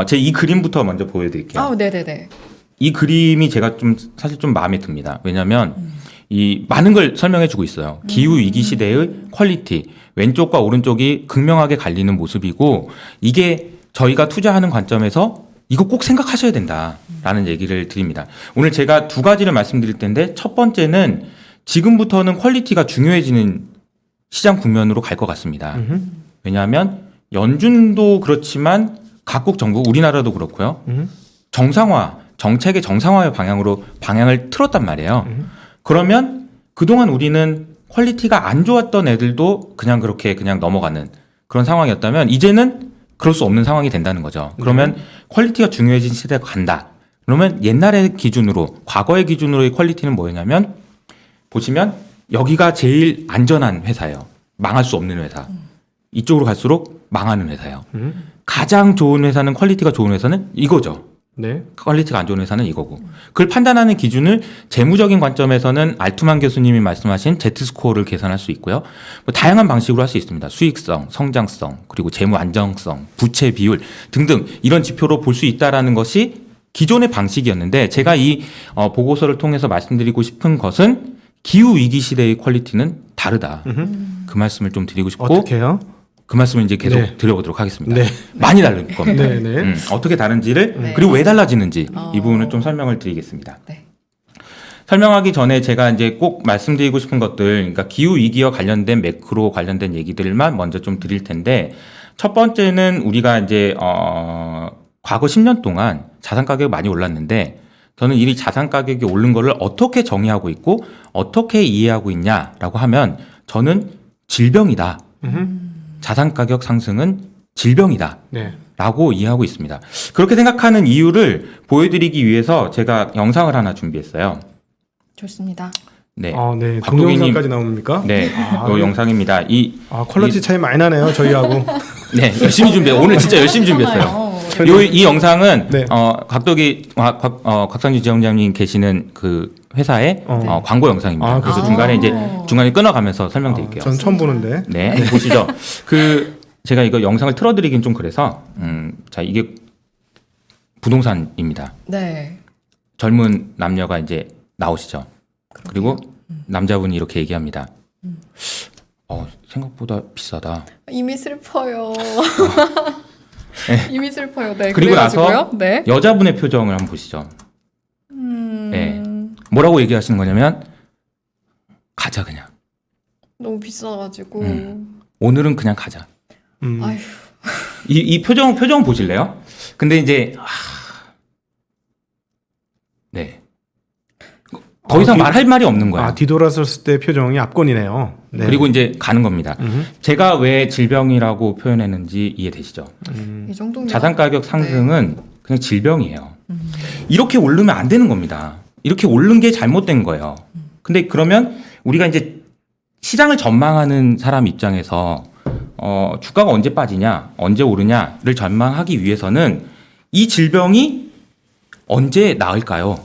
제 이 그림부터 먼저 보여드릴게요. 아, 네네네. 이 그림이 제가 좀 사실 좀 마음에 듭니다. 왜냐하면 이 많은 걸 설명해주고 있어요. 기후 위기 시대의 퀄리티, 왼쪽과 오른쪽이 극명하게 갈리는 모습이고 이게 저희가 투자하는 관점에서 이거 꼭 생각하셔야 된다라는 얘기를 드립니다. 오늘 제가 두 가지를 말씀드릴 텐데 첫 번째는 지금부터는 퀄리티가 중요해지는 시장 국면으로 갈 것 같습니다. 왜냐하면 연준도 그렇지만 각국 정부, 우리나라도 그렇고요. 정상화, 정책의 정상화의 방향으로 방향을 틀었단 말이에요. 그러면 그동안 우리는 퀄리티가 안 좋았던 애들도 그냥 그렇게 그냥 넘어가는 그런 상황이었다면 이제는 그럴 수 없는 상황이 된다는 거죠. 그러면 퀄리티가 중요해진 시대가 간다. 그러면 옛날의 기준으로, 과거의 기준으로의 퀄리티는 뭐였냐면 보시면 여기가 제일 안전한 회사예요. 망할 수 없는 회사. 이쪽으로 갈수록 망하는 회사예요. 가장 좋은 회사는 퀄리티가 좋은 회사는 이거죠. 네. 퀄리티가 안 좋은 회사는 이거고. 그걸 판단하는 기준을 재무적인 관점에서는 알투만 교수님이 말씀하신 Z스코어를 계산할 수 있고요. 뭐 다양한 방식으로 할 수 있습니다. 수익성, 성장성, 그리고 재무 안정성, 부채 비율 등등 이런 지표로 볼 수 있다라는 것이 기존의 방식이었는데 제가 이 보고서를 통해서 말씀드리고 싶은 것은 기후 위기 시대의 퀄리티는 다르다. 그 말씀을 좀 드리고 싶고 어떻게요? 그 말씀을 이제 계속 네. 드려보도록 하겠습니다. 네. 많이 다를 겁니다. 네, 네. 어떻게 다른지를 네. 그리고 왜 달라지는지 이 부분을 좀 설명을 드리겠습니다. 네. 설명하기 전에 제가 이제 꼭 말씀드리고 싶은 것들, 그러니까 기후 위기와 관련된 매크로 관련된 얘기들만 먼저 좀 드릴 텐데 첫 번째는 우리가 이제 과거 10년 동안 자산 가격이 많이 올랐는데 저는 이 자산 가격이 오른 거를 어떻게 정의하고 있고 어떻게 이해하고 있냐라고 하면 저는 질병이다. 자산 가격 상승은 질병이다. 네. 라고 이해하고 있습니다. 그렇게 생각하는 이유를 보여드리기 위해서 제가 영상을 하나 준비했어요. 좋습니다. 네. 네. 곽도기님. 동영상까지 나옵니까? 네. 이 영상입니다. 퀄리티 차이 많이 나네요, 저희하고. 네. 열심히 준비했어요. 오늘 진짜 열심히 준비했어요. 이 영상은 네. 곽상주 지원장님 계시는 그 회사의 광고 영상입니다. 아, 그래서 그렇군요. 중간에 끊어가면서 설명드릴게요. 전 처음 보는데. 네, 보시죠. 제가 이거 영상을 틀어드리긴 좀 그래서, 자, 이게 부동산입니다. 네. 젊은 남녀가 이제 나오시죠. 그리고 남자분이 이렇게 얘기합니다. 생각보다 비싸다. 이미 슬퍼요. 네. 이미 슬퍼요. 네. 그리고 나서 그래가지고요. 네. 여자분의 표정을 한번 보시죠. 네. 뭐라고 얘기하시는 거냐면, 가자, 그냥. 너무 비싸가지고. 오늘은 그냥 가자. 아휴. 이 표정 보실래요? 근데 이제, 네. 더 이상 말할 말이 없는 거야. 뒤돌아섰을 때 표정이 압권이네요. 네. 그리고 이제 가는 겁니다. 제가 왜 질병이라고 표현했는지 이해되시죠? 이 정도면 자산 가격 상승은 그냥 질병이에요. 이렇게 오르면 안 되는 겁니다. 이렇게 오른 게 잘못된 거예요. 근데 그러면 우리가 이제 시장을 전망하는 사람 입장에서 주가가 언제 빠지냐, 언제 오르냐를 전망하기 위해서는 이 질병이 언제 나을까요?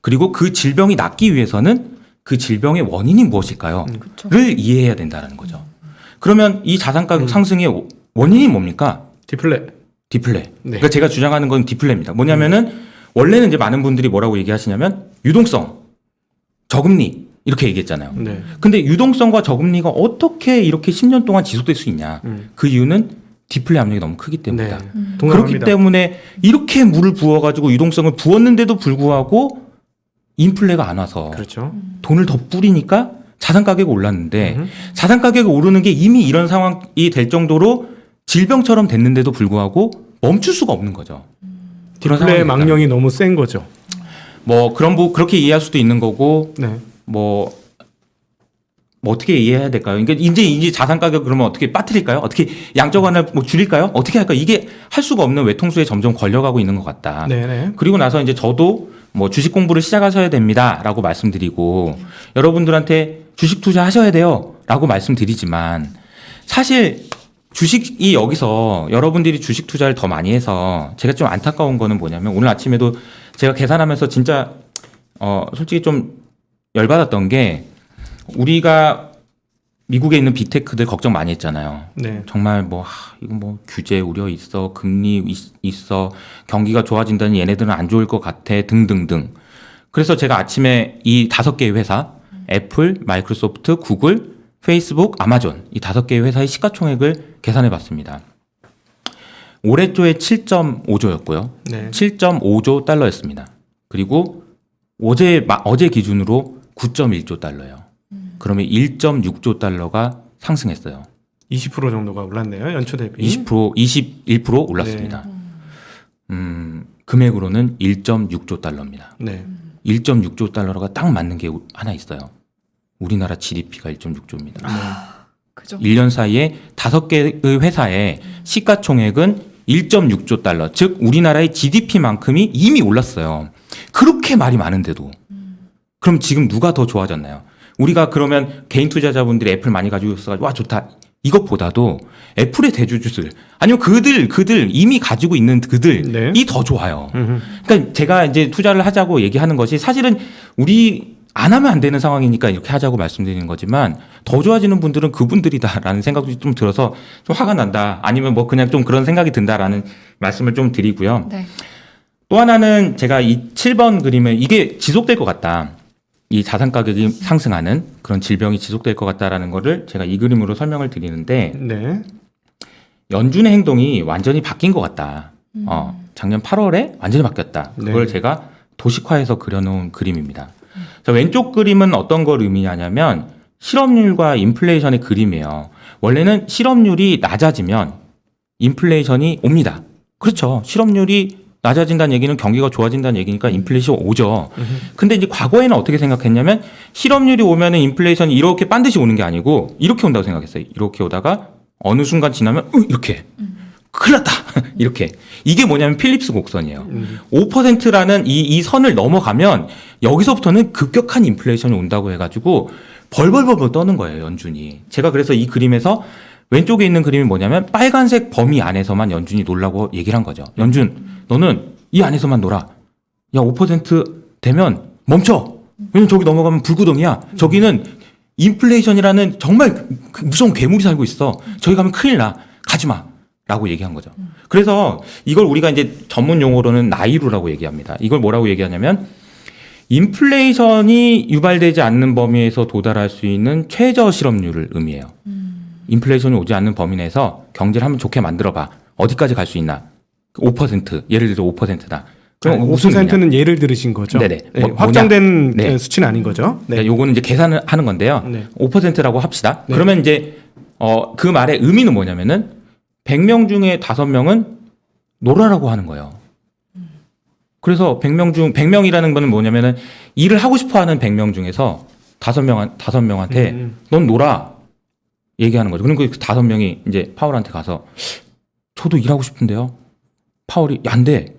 그리고 그 질병이 낫기 위해서는 그 질병의 원인이 무엇일까요? 를 이해해야 된다는 거죠. 그러면 이 자산 가격 상승의 원인이 뭡니까? 디플레. 네. 그러니까 제가 주장하는 건 디플레입니다. 뭐냐면은 원래는 이제 많은 분들이 뭐라고 얘기하시냐면 유동성, 저금리 이렇게 얘기했잖아요. 네. 근데 유동성과 저금리가 어떻게 이렇게 10년 동안 지속될 수 있냐? 그 이유는 디플레 압력이 너무 크기 때문이다. 네. 그렇기 동감합니다. 때문에 이렇게 물을 부어가지고 유동성을 부었는데도 불구하고 인플레가 안 와서 그렇죠. 돈을 더 뿌리니까 자산 가격이 올랐는데 자산 가격이 오르는 게 이미 이런 상황이 될 정도로 질병처럼 됐는데도 불구하고 멈출 수가 없는 거죠. 그런 디플레의 상황이 망령이 너무 센 거죠. 그렇게 이해할 수도 있는 거고 네. 뭐 어떻게 이해해야 될까요? 그러니까 이제 자산 가격 그러면 어떻게 빠뜨릴까요? 어떻게 양적 완화를 줄일까요? 어떻게 할까요? 이게 할 수가 없는 외통수에 점점 걸려가고 있는 것 같다. 네네. 그리고 나서 이제 저도 주식 공부를 시작하셔야 됩니다라고 말씀드리고 여러분들한테 주식 투자하셔야 돼요라고 말씀드리지만 사실 주식이 여기서 여러분들이 주식 투자를 더 많이 해서 제가 좀 안타까운 거는 뭐냐면 오늘 아침에도 제가 계산하면서 진짜 솔직히 좀 열받았던 게 우리가 미국에 있는 빅테크들 걱정 많이 했잖아요. 네. 정말 뭐 이거 뭐 규제 우려 있어, 금리 있어, 경기가 좋아진다니 얘네들은 안 좋을 것 같아 등등등. 그래서 제가 아침에 이 5개의 회사 애플, 마이크로소프트, 구글, 페이스북, 아마존 이 5개의 회사의 시가총액을 계산해 봤습니다. 올해 초에 7.5조였고요. 네. 7.5조 달러였습니다. 그리고 어제 기준으로 9.1조 달러예요. 그러면 1.6조 달러가 상승했어요. 20% 정도가 올랐네요. 연초 대비. 21% 올랐습니다. 금액으로는 1.6조 달러입니다. 네. 1.6조 달러가 딱 맞는 게 하나 있어요. 우리나라 GDP가 1.6조입니다. 그 정도. 1년 사이에 5개의 회사의 시가총액은 1.6조 달러, 즉 우리나라의 GDP만큼이 이미 올랐어요. 그렇게 말이 많은데도. 그럼 지금 누가 더 좋아졌나요? 우리가 그러면 개인 투자자분들이 애플 많이 가지고 있어가지고 와 좋다. 이것보다도 애플의 대주주들 아니면 그들 이미 가지고 있는 그들이 네. 더 좋아요. 그러니까 제가 이제 투자를 하자고 얘기하는 것이 사실은 우리 안 하면 안 되는 상황이니까 이렇게 하자고 말씀드리는 거지만 더 좋아지는 분들은 그분들이다라는 생각도 좀 들어서 좀 화가 난다. 아니면 뭐 그냥 좀 그런 생각이 든다라는 말씀을 좀 드리고요. 네. 또 하나는 제가 이 7번 그림을 이게 지속될 것 같다. 이 자산 가격이 상승하는 그런 질병이 지속될 것 같다라는 거를 제가 이 그림으로 설명을 드리는데 네. 연준의 행동이 완전히 바뀐 것 같다. 작년 8월에 완전히 바뀌었다. 그걸 네. 제가 도식화해서 그려놓은 그림입니다. 자, 왼쪽 그림은 어떤 걸 의미하냐면 실업률과 인플레이션의 그림이에요. 원래는 실업률이 낮아지면 인플레이션이 옵니다. 그렇죠. 실업률이 낮아진다는 얘기는 경기가 좋아진다는 얘기니까 인플레이션 오죠. 근데 이제 과거에는 어떻게 생각했냐면 실업률이 오면은 인플레이션이 이렇게 반드시 오는 게 아니고 이렇게 온다고 생각했어요. 이렇게 오다가 어느 순간 지나면 이렇게 큰일 났다. 이렇게. 이게 뭐냐면 필립스 곡선이에요. 5%라는 이 선을 넘어가면 여기서부터는 급격한 인플레이션이 온다고 해가지고 벌벌벌 떠는 거예요. 연준이. 제가 그래서 이 그림에서 왼쪽에 있는 그림이 뭐냐면 빨간색 범위 안에서만 연준이 놀라고 얘기를 한 거죠. 연준 너는 이 안에서만 놀아. 야 5% 되면 멈춰. 왜냐면 저기 넘어가면 불구덩이야. 저기는 인플레이션이라는 정말 무서운 괴물이 살고 있어. 저기 가면 큰일 나. 가지 마. 라고 얘기한 거죠. 그래서 이걸 우리가 이제 전문 용어로는 나이루라고 얘기합니다. 이걸 뭐라고 얘기하냐면 인플레이션이 유발되지 않는 범위에서 도달할 수 있는 최저 실업률을 의미해요. 인플레이션이 오지 않는 범위 내에서 경제를 한번 좋게 만들어봐. 어디까지 갈 수 있나? 5% 예를 들어 5%다. 그럼 무슨 5%는 예를 들으신 거죠. 네네. 네, 뭐냐? 확정된 네. 수치는 아닌 거죠. 네. 그러니까 요거는 이제 계산을 하는 건데요. 네. 5%라고 합시다. 네. 그러면 이제 그 말의 의미는 뭐냐면은 100명 중에 5명은 놀아라고 하는 거예요. 그래서 100명이라는 거는 뭐냐면은 일을 하고 싶어 하는 100명 중에서 5명한테 넌 놀아. 얘기하는 거죠. 그리고 그 5명이 이제 파월한테 가서 저도 일하고 싶은데요. 파월이 안 돼.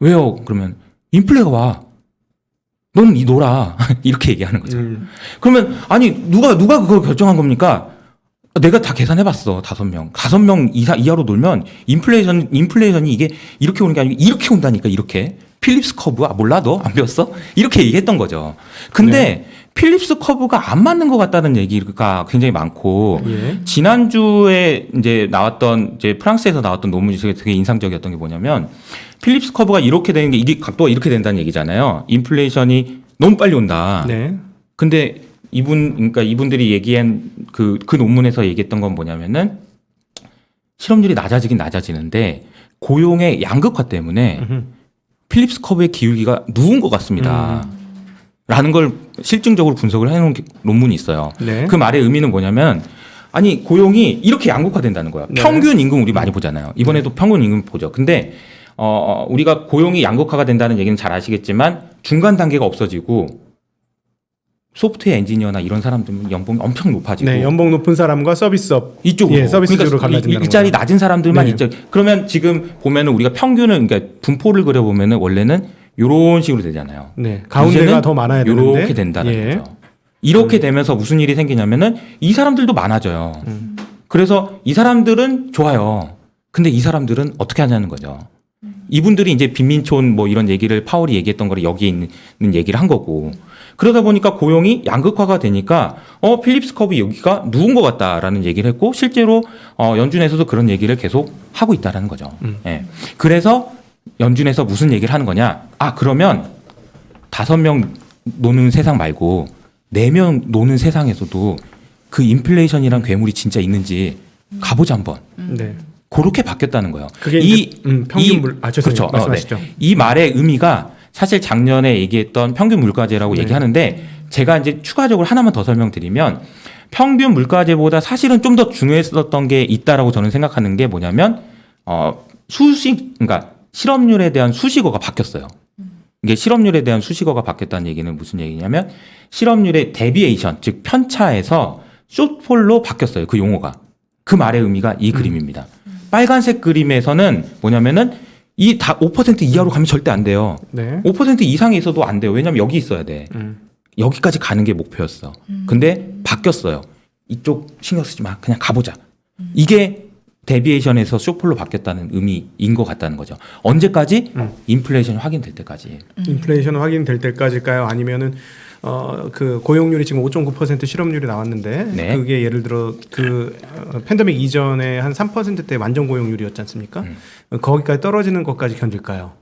왜요? 그러면 인플레가 와. 너는 놀아. 이렇게 얘기하는 거죠. 그러면 아니 누가 그걸 결정한 겁니까? 내가 다 계산해봤어. 5명. 5명 이하로 놀면 인플레이션이 이게 이렇게 오는 게 아니고 이렇게 온다니까. 이렇게 필립스 커브 몰라 너 안 배웠어? 이렇게 얘기했던 거죠. 근데 필립스 커브가 안 맞는 것 같다는 얘기가 굉장히 많고 예. 지난주에 이제 나왔던 이제 프랑스에서 나왔던 논문이 되게 인상적이었던 게 뭐냐면 필립스 커브가 이렇게 되는 게 이게 각도가 이렇게 된다는 얘기잖아요. 인플레이션이 너무 빨리 온다. 네. 근데 그러니까 이분들이 얘기한 그 논문에서 얘기했던 건 뭐냐면은 실업률이 낮아지긴 낮아지는데 고용의 양극화 때문에 필립스 커브의 기울기가 누운 것 같습니다. 라는 걸 실증적으로 분석을 해놓은 논문이 있어요. 네. 그 말의 의미는 뭐냐면 아니 고용이 이렇게 양극화된다는 거야. 네. 평균 임금 우리 많이 보잖아요. 이번에도 평균 임금 보죠. 근데 우리가 고용이 양극화가 된다는 얘기는 잘 아시겠지만 중간 단계가 없어지고 소프트웨어 엔지니어나 이런 사람들은 연봉이 엄청 높아지고 네, 연봉 높은 사람과 서비스업 이쪽으로 예, 서비스적으로 갈라진다는 일자리 거죠. 낮은 사람들만 네. 있죠. 그러면 지금 보면은 우리가 평균은 그러니까 분포를 그려 보면은 원래는 이런 식으로 되잖아요. 네, 가운데가 이제는 더 많아야 되는데 이렇게 된다는 예. 거죠. 이렇게 되면서 무슨 일이 생기냐면은 이 사람들도 많아져요. 그래서 이 사람들은 좋아요. 근데 이 사람들은 어떻게 하냐는 거죠. 이분들이 이제 빈민촌 뭐 이런 얘기를 파월이 얘기했던 거를 여기에 있는 얘기를 한 거고 그러다 보니까 고용이 양극화가 되니까 필립스 컵이 여기가 누운 것 같다라는 얘기를 했고 실제로 연준에서도 그런 얘기를 계속 하고 있다라는 거죠. 예. 그래서 연준에서 무슨 얘기를 하는 거냐? 그러면 5명 노는 세상 말고 4명 노는 세상에서도 그 인플레이션이란 괴물이 진짜 있는지 가보자 한번. 네. 그렇게 바뀌었다는 거예요. 그게 이제 평균 물 죄송해요. 그렇죠. 말씀하시죠. 네. 이 말의 의미가 사실 작년에 얘기했던 평균 물가제라고 네. 얘기하는데 제가 이제 추가적으로 하나만 더 설명드리면 평균 물가제보다 사실은 좀 더 중요했었던 게 있다라고 저는 생각하는 게 뭐냐면 그러니까 실업률에 대한 수식어가 바뀌었어요. 이게 실업률에 대한 수식어가 바뀌었다는 얘기는 무슨 얘기냐면 실업률의 데비에이션 즉 편차에서 숏폴로 바뀌었어요. 그 용어가. 그 말의 의미가 이 그림입니다. 빨간색 그림에서는 뭐냐면은 이 다 5% 이하로 가면 절대 안 돼요. 네. 5% 이상에 있어도 안 돼요. 왜냐면 여기 있어야 돼. 여기까지 가는 게 목표였어. 근데 바뀌었어요. 이쪽 신경 쓰지 마. 그냥 가보자. 이게 데비에이션에서 숏폴로 바뀌었다는 의미인 것 같다는 거죠. 언제까지? 인플레이션이 확인될 때까지. 인플레이션 확인될 때까지일까요? 아니면은 그 고용률이 지금 5.9% 실업률이 나왔는데 네. 그게 예를 들어 그 팬데믹 이전에 한 3%대 완전 고용률이었지 않습니까? 거기까지 떨어지는 것까지 견딜까요?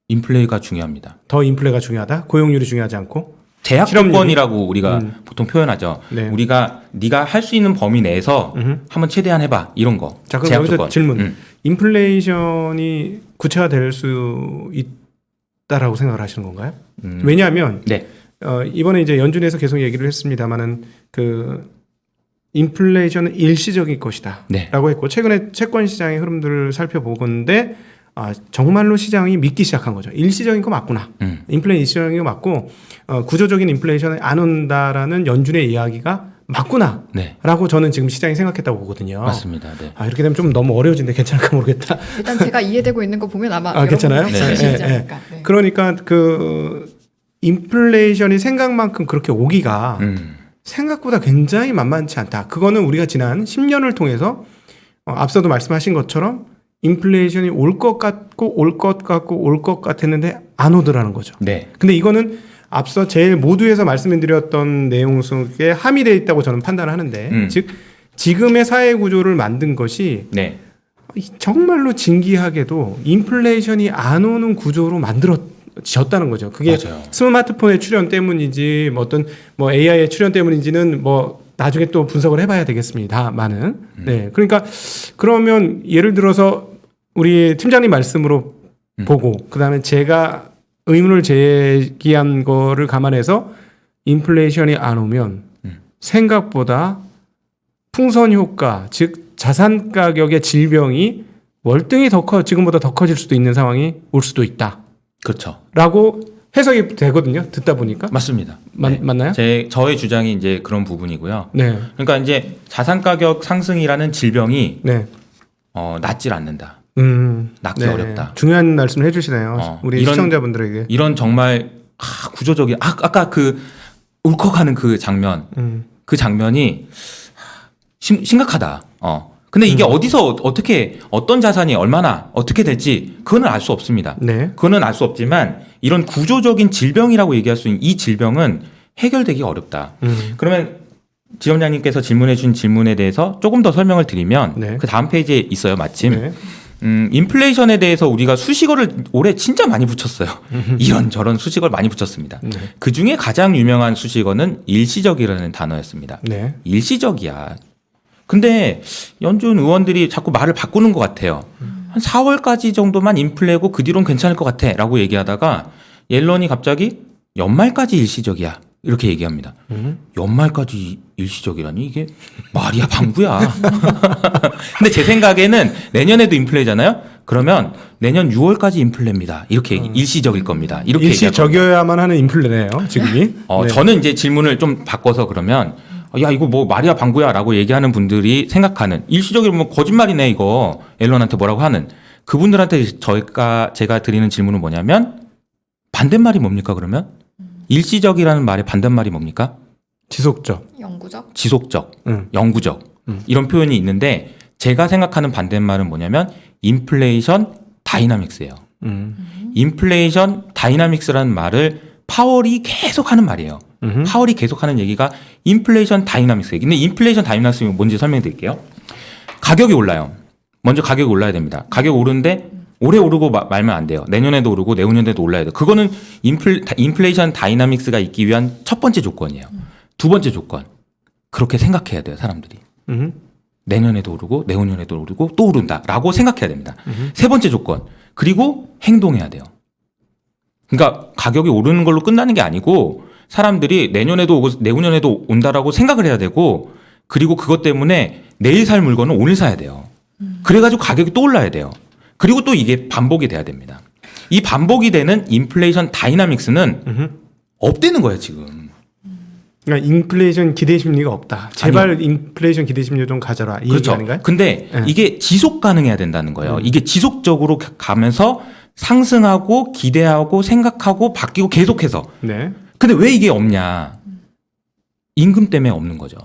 인플레이가 중요합니다. 더 인플레가 중요하다? 고용률이 중요하지 않고? 제약 실업률이? 조건이라고 우리가 보통 표현하죠. 네. 우리가 네가 할 수 있는 범위 내에서 한번 최대한 해봐 이런 거. 자, 그럼 제약 여기서 조건. 질문. 인플레이션이 구체화될 수 있다라고 생각을 하시는 건가요? 왜냐하면 네. 이번에 이제 연준에서 계속 얘기를 했습니다만은 그 인플레이션은 일시적인 것이다라고 네. 했고 최근에 채권 시장의 흐름들을 살펴보건데 정말로 시장이 믿기 시작한 거죠. 일시적인 거 맞구나. 인플레이션 일시적인 거 맞고 구조적인 인플레이션이 안 온다라는 연준의 이야기가 맞구나. 네. 라고 저는 지금 시장이 생각했다고 보거든요. 맞습니다. 네. 이렇게 되면 좀 너무 어려워진데 괜찮을까 모르겠다. 일단 제가 이해되고 있는 거 보면 아마 괜찮아요? 이해되시지 네. 않을까. 네. 그러니까 그 인플레이션이 생각만큼 그렇게 오기가 생각보다 굉장히 만만치 않다. 그거는 우리가 지난 10년을 통해서 앞서도 말씀하신 것처럼 인플레이션이 올 것 같고 올 것 같고 올 것 같았는데 안 오더라는 거죠. 네. 근데 이거는 앞서 제일 모두에서 말씀드렸던 내용 속에 함의되어 있다고 저는 판단하는데 즉 지금의 사회 구조를 만든 것이 네. 정말로 진기하게도 인플레이션이 안 오는 구조로 만들어졌다는 거죠. 그게 맞아요. 스마트폰의 출현 때문인지 어떤 AI의 출현 때문인지는 나중에 또 분석을 해봐야 되겠습니다만은 네. 그러니까 그러면 예를 들어서 우리 팀장님 말씀으로 보고 그다음에 제가 의문을 제기한 거를 감안해서 인플레이션이 안 오면 생각보다 풍선 효과 즉 자산 가격의 질병이 월등히 지금보다 더 커질 수도 있는 상황이 올 수도 있다. 그렇죠. 라고 해석이 되거든요. 듣다 보니까. 맞습니다. 네. 맞나요? 저의 주장이 이제 그런 부분이고요. 네. 그러니까 이제 자산 가격 상승이라는 질병이 네. 낫질 않는다. 낫기 네. 어렵다. 중요한 말씀을 해주시네요. 우리 시청자분들에게. 이런 정말 구조적인 아까 그 울컥하는 그 장면, 그 장면이 심각하다. 근데 이게 어디서 어떤 자산이 얼마나 어떻게 될지 그거는 알 수 없습니다. 네. 그거는 알 수 없지만 이런 구조적인 질병이라고 얘기할 수 있는 이 질병은 해결되기 어렵다. 그러면 지점장님께서 질문해 준 질문에 대해서 조금 더 설명을 드리면 네. 그 다음 페이지에 있어요. 마침. 네. 인플레이션에 대해서 우리가 수식어를 올해 진짜 많이 붙였어요. 이런저런 수식어를 많이 붙였습니다. 네. 그 중에 가장 유명한 수식어는 일시적이라는 단어였습니다. 네. 일시적이야. 근데 연준 의원들이 자꾸 말을 바꾸는 것 같아요. 한 4월까지 정도만 인플레고 그 뒤로는 괜찮을 것 같아 라고 얘기하다가 옐런이 갑자기 연말까지 일시적이야 이렇게 얘기합니다. 연말까지 일시적이라니 이게 말이야 방구야. 근데 제 생각에는 내년에도 인플레잖아요. 그러면 내년 6월까지 인플레입니다. 이렇게 일시적일 겁니다. 이렇게 일시적이어야만 하는 인플레네요. 지금이. 네. 저는 이제 질문을 좀 바꿔서 그러면 야 이거 말이야 방구야라고 얘기하는 분들이 생각하는 일시적이면 거짓말이네 이거 앨런한테 뭐라고 하는 그분들한테 제가 드리는 질문은 뭐냐면 반대말이 뭡니까 그러면 일시적이라는 말의 반대말이 뭡니까? 지속적. 영구적. 지속적, 영구적 이런 표현이 있는데 제가 생각하는 반대말은 뭐냐면 인플레이션 다이나믹스예요. 인플레이션 다이나믹스라는 말을 파월이 계속 하는 말이에요. 파월이 계속하는 얘기가 인플레이션 다이나믹스예요. 근데 인플레이션 다이나믹스가 뭔지 설명해 드릴게요. 가격이 올라요. 먼저 가격이 올라야 됩니다. 가격이 오르는데 올해 오르고 말면 안 돼요. 내년에도 오르고 내후년에도 올라야 돼요. 그거는 인플레이션 다이나믹스가 있기 위한 첫 번째 조건이에요. 두 번째 조건. 그렇게 생각해야 돼요, 사람들이. 내년에도 오르고 내후년에도 오르고 또 오른다라고 생각해야 됩니다. 세 번째 조건. 그리고 행동해야 돼요. 그러니까 가격이 오르는 걸로 끝나는 게 아니고 사람들이 내년에도 오고 내후년에도 온다라고 생각을 해야 되고 그리고 그것 때문에 내일 살 물건을 오늘 사야 돼요. 그래가지고 가격이 또 올라야 돼요. 그리고 또 이게 반복이 돼야 됩니다. 이 반복이 되는 인플레이션 다이나믹스는 없대는 거예요, 지금. 그러니까 인플레이션 기대 심리가 없다. 제발 인플레이션 기대 심리 좀 가져라. 이 그렇죠. 얘기 아닌가요? 근데 이게 지속 가능해야 된다는 거예요. 이게 지속적으로 가면서 상승하고 기대하고 생각하고 바뀌고 계속해서. 네. 근데 왜 이게 없냐? 임금 때문에 없는 거죠.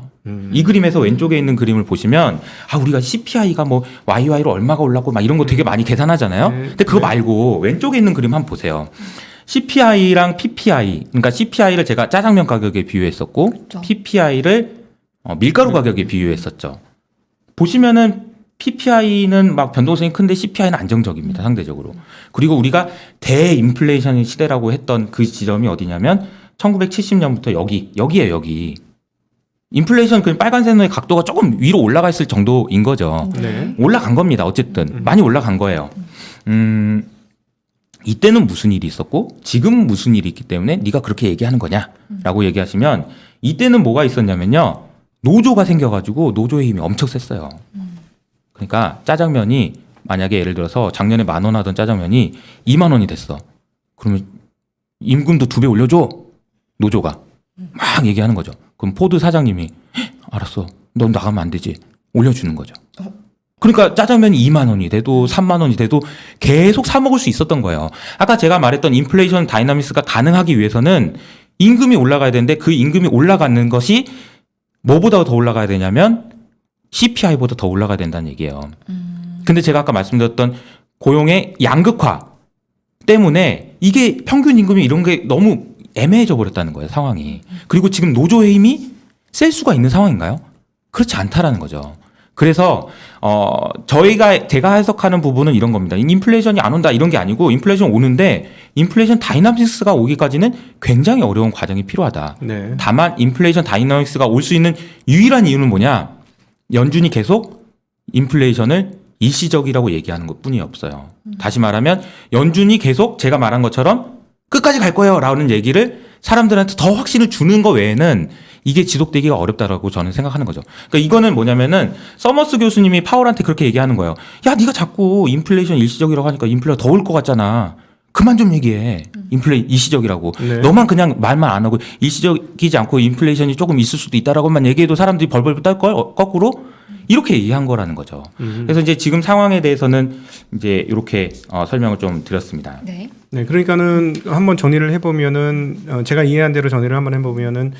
이 그림에서 왼쪽에 있는 그림을 보시면 우리가 CPI가 뭐 YY로 얼마가 올랐고 막 이런 거 되게 많이 계산하잖아요. 네. 근데 그거 말고 왼쪽에 있는 그림 한번 보세요. CPI랑 PPI, 그러니까 CPI를 제가 짜장면 가격에 비유했었고 그렇죠. PPI를 밀가루 가격에 비유했었죠. 보시면은 PPI는 막 변동성이 큰데 CPI는 안정적입니다, 상대적으로. 그리고 우리가 대인플레이션 시대라고 했던 그 지점이 어디냐면 1970년부터 여기에요, 여기. 인플레이션 그 빨간색의 각도가 조금 위로 올라가 있을 정도인 거죠. 네. 올라간 겁니다. 어쨌든 많이 올라간 거예요. 이때는 무슨 일이 있었고 지금 무슨 일이 있기 때문에 네가 그렇게 얘기하는 거냐라고 얘기하시면 이때는 뭐가 있었냐면요. 노조가 생겨가지고 노조의 힘이 엄청 셌어요. 그러니까 짜장면이 만약에 예를 들어서 작년에 10,000원 하던 짜장면이 20,000원이 됐어. 그러면 임금도 2배 올려줘. 노조가 막 얘기하는 거죠. 그럼 포드 사장님이 알았어. 넌 나가면 안 되지. 올려주는 거죠. 그러니까 짜장면이 20,000원이 돼도 30,000원이 돼도 계속 사 먹을 수 있었던 거예요. 아까 제가 말했던 인플레이션 다이나믹스가 가능하기 위해서는 임금이 올라가야 되는데 그 임금이 올라가는 것이 뭐보다 더 올라가야 되냐면 CPI보다 더 올라가야 된다는 얘기예요. 근데 제가 아까 말씀드렸던 고용의 양극화 때문에 이게 평균 임금이 이런 게 너무 애매해져 버렸다는 거예요, 상황이. 그리고 지금 노조의 힘이 셀 수가 있는 상황인가요? 그렇지 않다라는 거죠. 그래서 제가 해석하는 부분은 이런 겁니다. 인플레이션이 안 온다 이런 게 아니고 인플레이션 오는데 인플레이션 다이나믹스가 오기까지는 굉장히 어려운 과정이 필요하다. 네. 다만 인플레이션 다이나믹스가 올 수 있는 유일한 이유는 뭐냐? 연준이 계속 인플레이션을 일시적이라고 얘기하는 것뿐이 없어요. 다시 말하면 연준이 계속 제가 말한 것처럼 끝까지 갈 거예요 라는 얘기를 사람들한테 더 확신을 주는 거 외에는 이게 지속되기가 어렵다라고 저는 생각하는 거죠. 그러니까 이거는 뭐냐면은 서머스 교수님이 파월한테 그렇게 얘기하는 거예요. 야, 네가 자꾸 인플레이션 일시적이라고 하니까 인플레가 더 올 것 같잖아. 그만 좀 얘기해. 일시적이라고. 네. 너만 그냥 말만 안 하고 일시적이지 않고 인플레이션이 조금 있을 수도 있다라고만 얘기해도 사람들이 벌벌 떨 걸 거꾸로 이렇게 얘기한 거라는 거죠. 그래서 이제 지금 상황에 대해서는 이제 이렇게 설명을 좀 드렸습니다. 네. 네, 그러니까는 한번 정리를 해보면은 제가 이해한 대로 정리를 한번 해보면은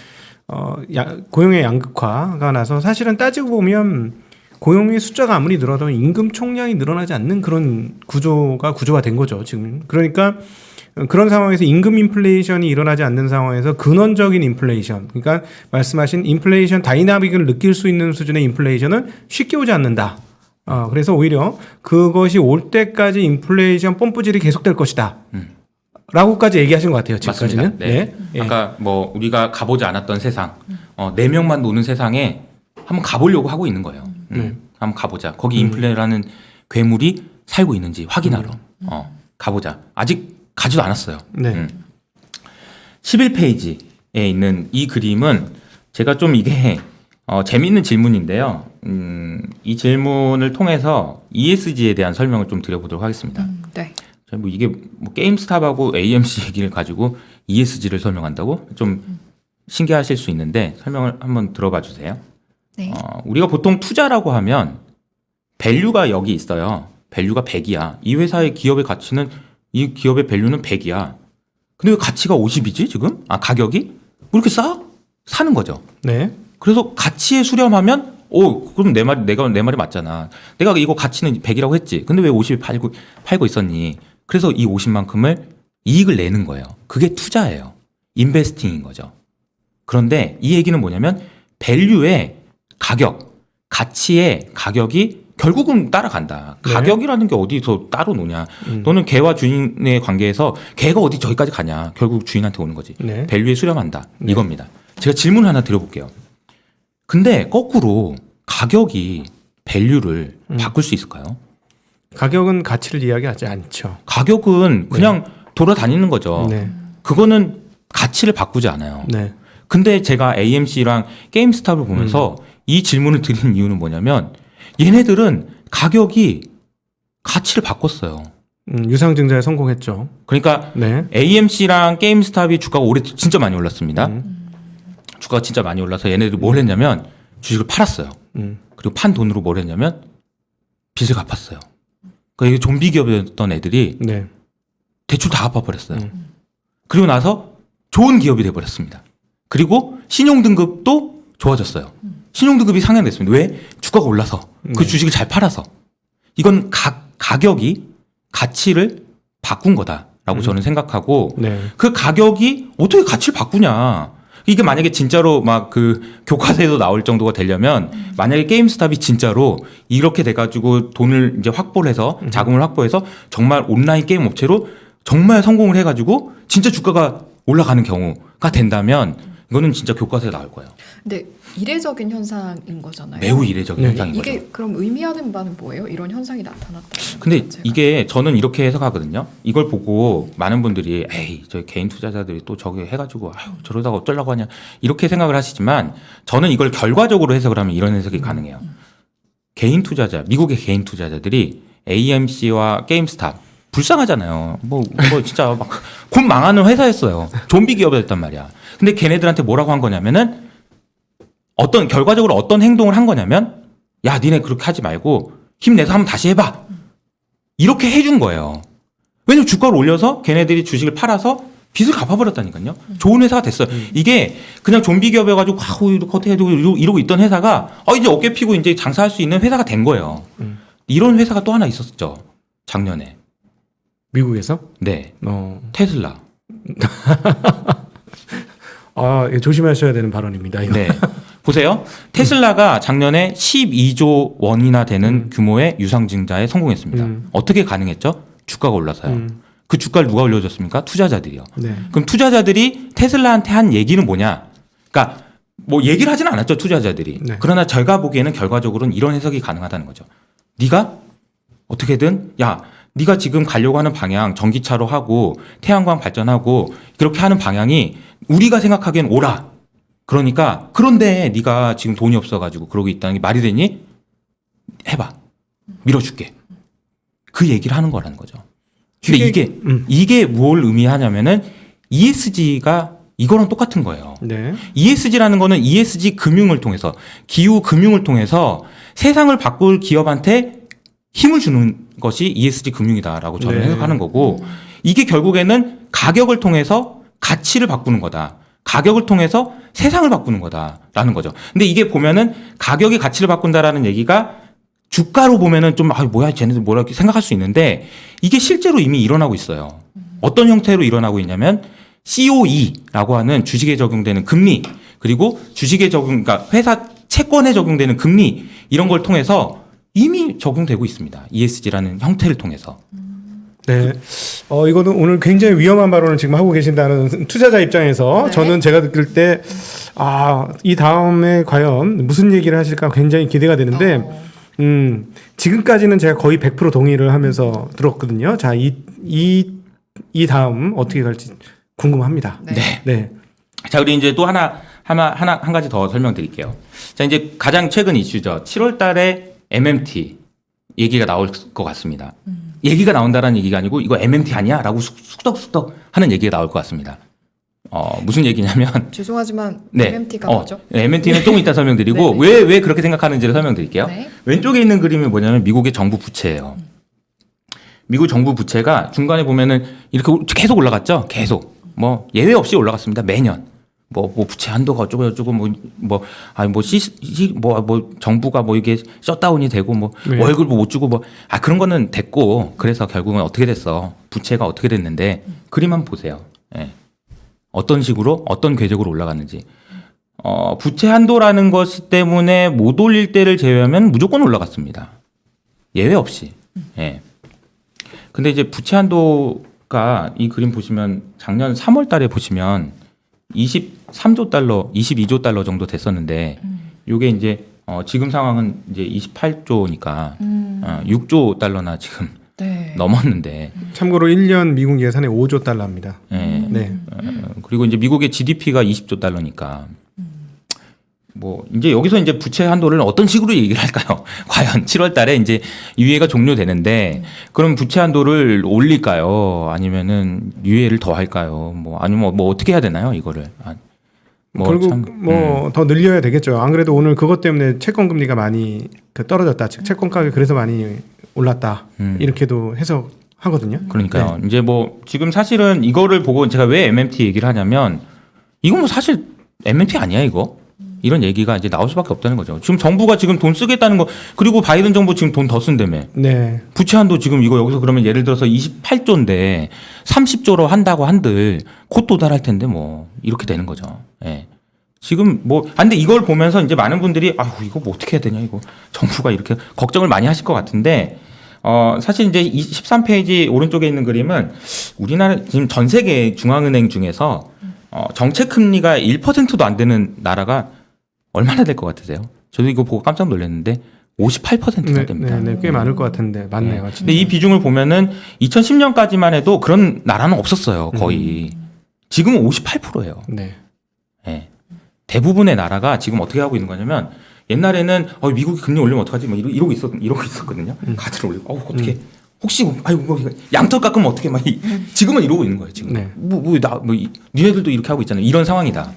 고용의 양극화가 나서 사실은 따지고 보면 고용의 숫자가 아무리 늘어도 임금 총량이 늘어나지 않는 그런 구조가 된 거죠 지금. 그러니까 그런 상황에서 임금 인플레이션이 일어나지 않는 상황에서 근원적인 인플레이션, 그러니까 말씀하신 인플레이션 다이나믹을 느낄 수 있는 수준의 인플레이션은 쉽게 오지 않는다. 그래서 오히려 그것이 올 때까지 인플레이션 뽐뿌질이 계속될 것이다. 라고까지 얘기하신 것 같아요. 지금까지는. 맞습니다. 네. 네. 아까 뭐 우리가 가보지 않았던 세상, 4명만 노는 세상에 한번 가보려고 하고 있는 거예요. 한번 가보자. 거기 인플레라는 괴물이 살고 있는지 확인하러 가보자. 아직 가지도 않았어요. 네. 11페이지에 있는 이 그림은 제가 좀 이게 재미있는 질문인데요. 이 질문을 통해서 ESG에 대한 설명을 좀 드려보도록 하겠습니다. 네. 뭐 이게 뭐 게임스탑하고 AMC 얘기를 가지고 ESG를 설명한다고 좀 신기하실 수 있는데 설명을 한번 들어봐 주세요. 네. 우리가 보통 투자라고 하면 밸류가 여기 있어요. 밸류가 100이야. 이 회사의 기업의 가치는 이 기업의 밸류는 100이야. 근데 왜 가치가 50이지 지금? 가격이? 왜 이렇게 싸? 사는 거죠. 네. 그래서 가치에 수렴하면 그럼 내 말이 맞잖아. 내가 이거 가치는 100이라고 했지. 근데 왜 50에 팔고 있었니? 그래서 이 50만큼을 이익을 내는 거예요. 그게 투자예요. 인베스팅인 거죠. 그런데 이 얘기는 뭐냐면 밸류의 가치의 가격이 결국은 따라간다. 네. 가격이라는 게 어디서 따로 노냐. 너는 개와 주인의 관계에서 개가 어디 저기까지 가냐. 결국 주인한테 오는 거지. 네. 밸류에 수렴한다. 네. 이겁니다. 제가 질문 하나 드려볼게요. 근데 거꾸로 가격이 밸류를 바꿀 수 있을까요? 가격은 가치를 이야기하지 않죠. 가격은 그냥 돌아다니는 거죠. 네. 그거는 가치를 바꾸지 않아요. 네. 근데 제가 AMC랑 게임스탑을 보면서 이 질문을 드리는 이유는 뭐냐면 얘네들은 가격이 가치를 바꿨어요. 유상증자에 성공했죠. 그러니까 네. AMC랑 게임스탑이 주가가 올해 진짜 많이 올랐습니다. 주가가 진짜 많이 올라서 얘네들이 뭘 했냐면 주식을 팔았어요. 그리고 판 돈으로 뭘 했냐면 빚을 갚았어요. 그러니까 이게 좀비 기업이었던 애들이 네. 대출 다 갚아버렸어요. 그리고 나서 좋은 기업이 돼버렸습니다. 그리고 신용등급도 좋아졌어요. 신용등급이 상향됐습니다. 왜? 주가가 올라서. 그 주식을 잘 팔아서. 이건 가격이 가치를 바꾼 거다라고 저는 생각하고 네. 그 가격이 어떻게 가치를 바꾸냐. 이게 만약에 진짜로 막 그 교과서에도 나올 정도가 되려면 만약에 게임스탑이 진짜로 이렇게 돼가지고 돈을 이제 확보를 해서 자금을 확보해서 정말 온라인 게임 업체로 정말 성공을 해가지고 진짜 주가가 올라가는 경우가 된다면 이거는 진짜 교과서에 나올 거예요. 근데 이례적인 현상인 거잖아요. 매우 이례적인 네. 현상인 이게 거죠. 그럼 의미하는 바는 뭐예요? 이런 현상이 나타났다. 근데 이게 저는 이렇게 해석하거든요. 이걸 보고 많은 분들이 에이 저 개인 투자자들이 또 저기 해가지고 아유 저러다가 어쩌려고 하냐 이렇게 생각을 하시지만 저는 이걸 결과적으로 해석을 하면 이런 해석이 가능해요. 개인 투자자 미국의 개인 투자자들이 AMC와 게임스탑 불쌍하잖아요. 뭐 진짜 막 곧 망하는 회사였어요. 좀비 기업이었단 말이야. 근데 걔네들한테 뭐라고 한 거냐면은 결과적으로 어떤 행동을 한 거냐면 야 니네 그렇게 하지 말고 힘내서 한번 다시 해봐. 이렇게 해준 거예요. 왜냐면 주가를 올려서 걔네들이 주식을 팔아서 빚을 갚아버렸다니까요. 좋은 회사가 됐어요. 이게 그냥 좀비 기업이어가지고 이렇게 어떻게 해도 이러고 있던 회사가 이제 어깨 피고 이제 장사할 수 있는 회사가 된 거예요. 이런 회사가 또 하나 있었죠. 작년에. 미국에서? 네. 테슬라. 예, 조심하셔야 되는 발언입니다. 이거. 네. 보세요. 테슬라가 작년에 12조 원이나 되는 규모의 유상증자에 성공했습니다. 어떻게 가능했죠? 주가가 올라서요. 그 주가를 누가 올려줬습니까? 투자자들이요. 네. 그럼 투자자들이 테슬라한테 한 얘기는 뭐냐? 그러니까 뭐 얘기를 하지는 않았죠, 투자자들이. 네. 그러나 제가 보기에는 결과적으로는 이런 해석이 가능하다는 거죠. 네가 어떻게든 네가 지금 가려고 하는 방향 전기차로 하고 태양광 발전하고 그렇게 하는 방향이 우리가 생각하기엔 옳아. 그러니까 그런데 네가 지금 돈이 없어가지고 그러고 있다는 게 말이 되니? 해봐. 밀어줄게. 그 얘기를 하는 거라는 거죠. 근데 이게 뭘 의미하냐면은 ESG가 이거랑 똑같은 거예요. 네. ESG라는 거는 ESG 금융을 통해서 기후 금융을 통해서 세상을 바꿀 기업한테 힘을 주는 것이 ESG 금융이다라고 저는 네. 해석하는 거고 이게 결국에는 가격을 통해서 가치를 바꾸는 거다. 가격을 통해서 세상을 바꾸는 거다라는 거죠. 근데 이게 보면은 가격이 가치를 바꾼다라는 얘기가 주가로 보면은 좀 뭐야 쟤네들 뭐라 이렇게 생각할 수 있는데 이게 실제로 이미 일어나고 있어요. 어떤 형태로 일어나고 있냐면 COE라고 하는 주식에 적용되는 금리 그리고 주식에 그러니까 회사 채권에 적용되는 금리 이런 걸 통해서 이미 적용되고 있습니다. ESG라는 형태를 통해서. 네. 이거는 오늘 굉장히 위험한 발언을 지금 하고 계신다는 투자자 입장에서 네. 저는 제가 듣길 때, 이 다음에 과연 무슨 얘기를 하실까 굉장히 기대가 되는데, 지금까지는 제가 거의 100% 동의를 하면서 들었거든요. 자, 이 다음 어떻게 갈지 궁금합니다. 네. 네. 자, 우리 이제 또 한 가지 더 설명드릴게요. 자, 이제 가장 최근 이슈죠. 7월 달에 MMT 얘기가 나올 것 같습니다. 얘기가 나온다라는 얘기가 아니고 이거 MMT 아니야? 라고 쑥덕쑥덕 하는 얘기가 나올 것 같습니다. 무슨 얘기냐면 죄송하지만 네. MMT가 뭐죠? MMT는 조금 이따 설명드리고 왜 그렇게 생각하는지를 설명드릴게요. 네. 왼쪽에 있는 그림이 뭐냐면 미국의 정부 부채예요. 미국 정부 부채가 중간에 보면은 이렇게 계속 올라갔죠. 계속 뭐 예외 없이 올라갔습니다. 매년 뭐 부채 한도가 어쩌고 저쩌고 뭐 정부가 뭐 이게 셧다운이 되고 뭐 네. 월급 못 주고 뭐 그런 거는 됐고 그래서 결국은 어떻게 됐어 부채가 어떻게 됐는데 그림 한번 보세요. 예. 어떤 식으로 어떤 궤적으로 올라갔는지 부채 한도라는 것 때문에 못 올릴 때를 제외하면 무조건 올라갔습니다. 예외 없이. 예. 근데 이제 부채 한도가 이 그림 보시면 작년 3월 달에 보시면 23조 달러, 22조 달러 정도 됐었는데 요게 이제 지금 상황은 이제 28조니까 6조 달러나 지금 네. 넘었는데 참고로 1년 미국 예산이 5조 달러입니다. 예. 네. 그리고 이제 미국의 GDP가 20조 달러니까 뭐 이제 여기서 이제 부채 한도를 어떤 식으로 얘기를 할까요? 과연 7월 달에 이제 유예가 종료되는데 그럼 부채 한도를 올릴까요? 아니면은 유예를 더 할까요? 뭐 아니면 뭐 어떻게 해야 되나요? 이거를. 결국 더 늘려야 되겠죠. 안 그래도 오늘 그것 때문에 채권 금리가 많이 떨어졌다. 즉 채권 가격이 그래서 많이 올랐다. 이렇게도 해석하거든요. 그러니까요. 이제 뭐 지금 사실은 이거를 보고 제가 왜 MMT 얘기를 하냐면 이건 뭐 사실 MMT 아니야 이거? 이런 얘기가 이제 나올 수밖에 없다는 거죠. 지금 정부가 지금 돈 쓰겠다는 거 그리고 바이든 정부 지금 돈 더 쓴다며. 네. 부채 한도 지금 이거 여기서 그러면 예를 들어서 28조인데 30조로 한다고 한들 곧 도달할 텐데 뭐 이렇게 되는 거죠. 예. 지금 뭐 근데 이걸 보면서 이제 많은 분들이 이거 뭐 어떻게 해야 되냐 이거 정부가 이렇게 걱정을 많이 하실 것 같은데 사실 이제 13페이지 오른쪽에 있는 그림은 우리나라 지금 전 세계 중앙은행 중에서 정책 금리가 1%도 안 되는 나라가 얼마나 될 것 같으세요? 저도 이거 보고 깜짝 놀랐는데 58%나 됩니다. 네, 꽤 많을 것 같은데 맞네요. 네. 근데 이 비중을 보면은 2010년까지만 해도 그런 나라는 없었어요. 거의. 지금은 58%예요. 네. 네. 대부분의 나라가 지금 어떻게 하고 있는 거냐면 옛날에는 미국이 금리 올리면 어떡하지? 뭐 이러고 있었거든요. 가드를 올리고 어떻게 혹시 이거 양털 깎으면 어떻게 막 지금은 이러고 있는 거예요. 지금 네. 니네들도 이렇게 하고 있잖아요. 이런 상황이다.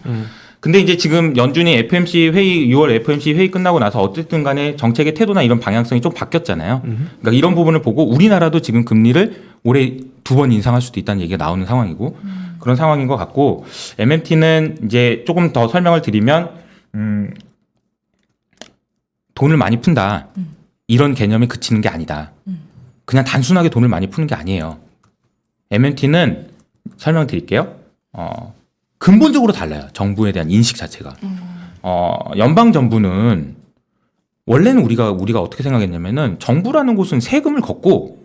근데 이제 지금 연준이 FMC 회의 6월 FMC 회의 끝나고 나서 어쨌든 간에 정책의 태도나 이런 방향성이 좀 바뀌었잖아요. 그러니까 이런 부분을 보고 우리나라도 지금 금리를 올해 2번 인상할 수도 있다는 얘기가 나오는 상황이고 그런 상황인 것 같고 MMT는 이제 조금 더 설명을 드리면 돈을 많이 푼다 이런 개념에 그치는 게 아니다. 그냥 단순하게 돈을 많이 푸는 게 아니에요. MMT는 설명드릴게요. 근본적으로 달라요. 정부에 대한 인식 자체가. 연방 정부는 원래는 우리가 어떻게 생각했냐면은 정부라는 곳은 세금을 걷고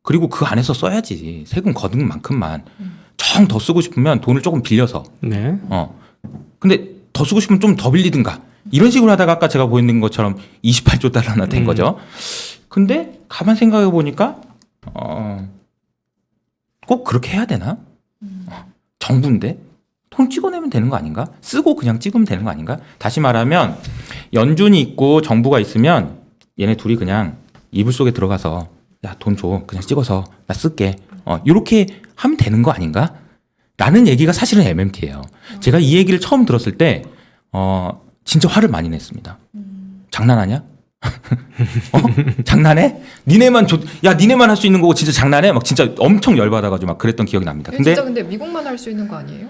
그리고 그 안에서 써야지. 세금 거둔 만큼만 정 더 쓰고 싶으면 돈을 조금 빌려서. 네. 근데 더 쓰고 싶으면 좀 더 빌리든가. 이런 식으로 하다가 아까 제가 보이는 것처럼 28조 달러나 된 거죠. 근데 가만 생각해 보니까 꼭 그렇게 해야 되나? 정부인데 돈 찍어내면 되는 거 아닌가? 쓰고 그냥 찍으면 되는 거 아닌가? 다시 말하면 연준이 있고 정부가 있으면 얘네 둘이 그냥 이불 속에 들어가서 야, 돈 줘. 그냥 찍어서 나 쓸게. 이렇게 하면 되는 거 아닌가? 라는 얘기가 사실은 MMT예요. 제가 이 얘기를 처음 들었을 때 진짜 화를 많이 냈습니다. 장난하냐? 장난해? 니네만 할 수 있는 거고 진짜 장난해? 막 진짜 엄청 열받아가지고 막 그랬던 기억이 납니다. 근데 미국만 할 수 있는 거 아니에요?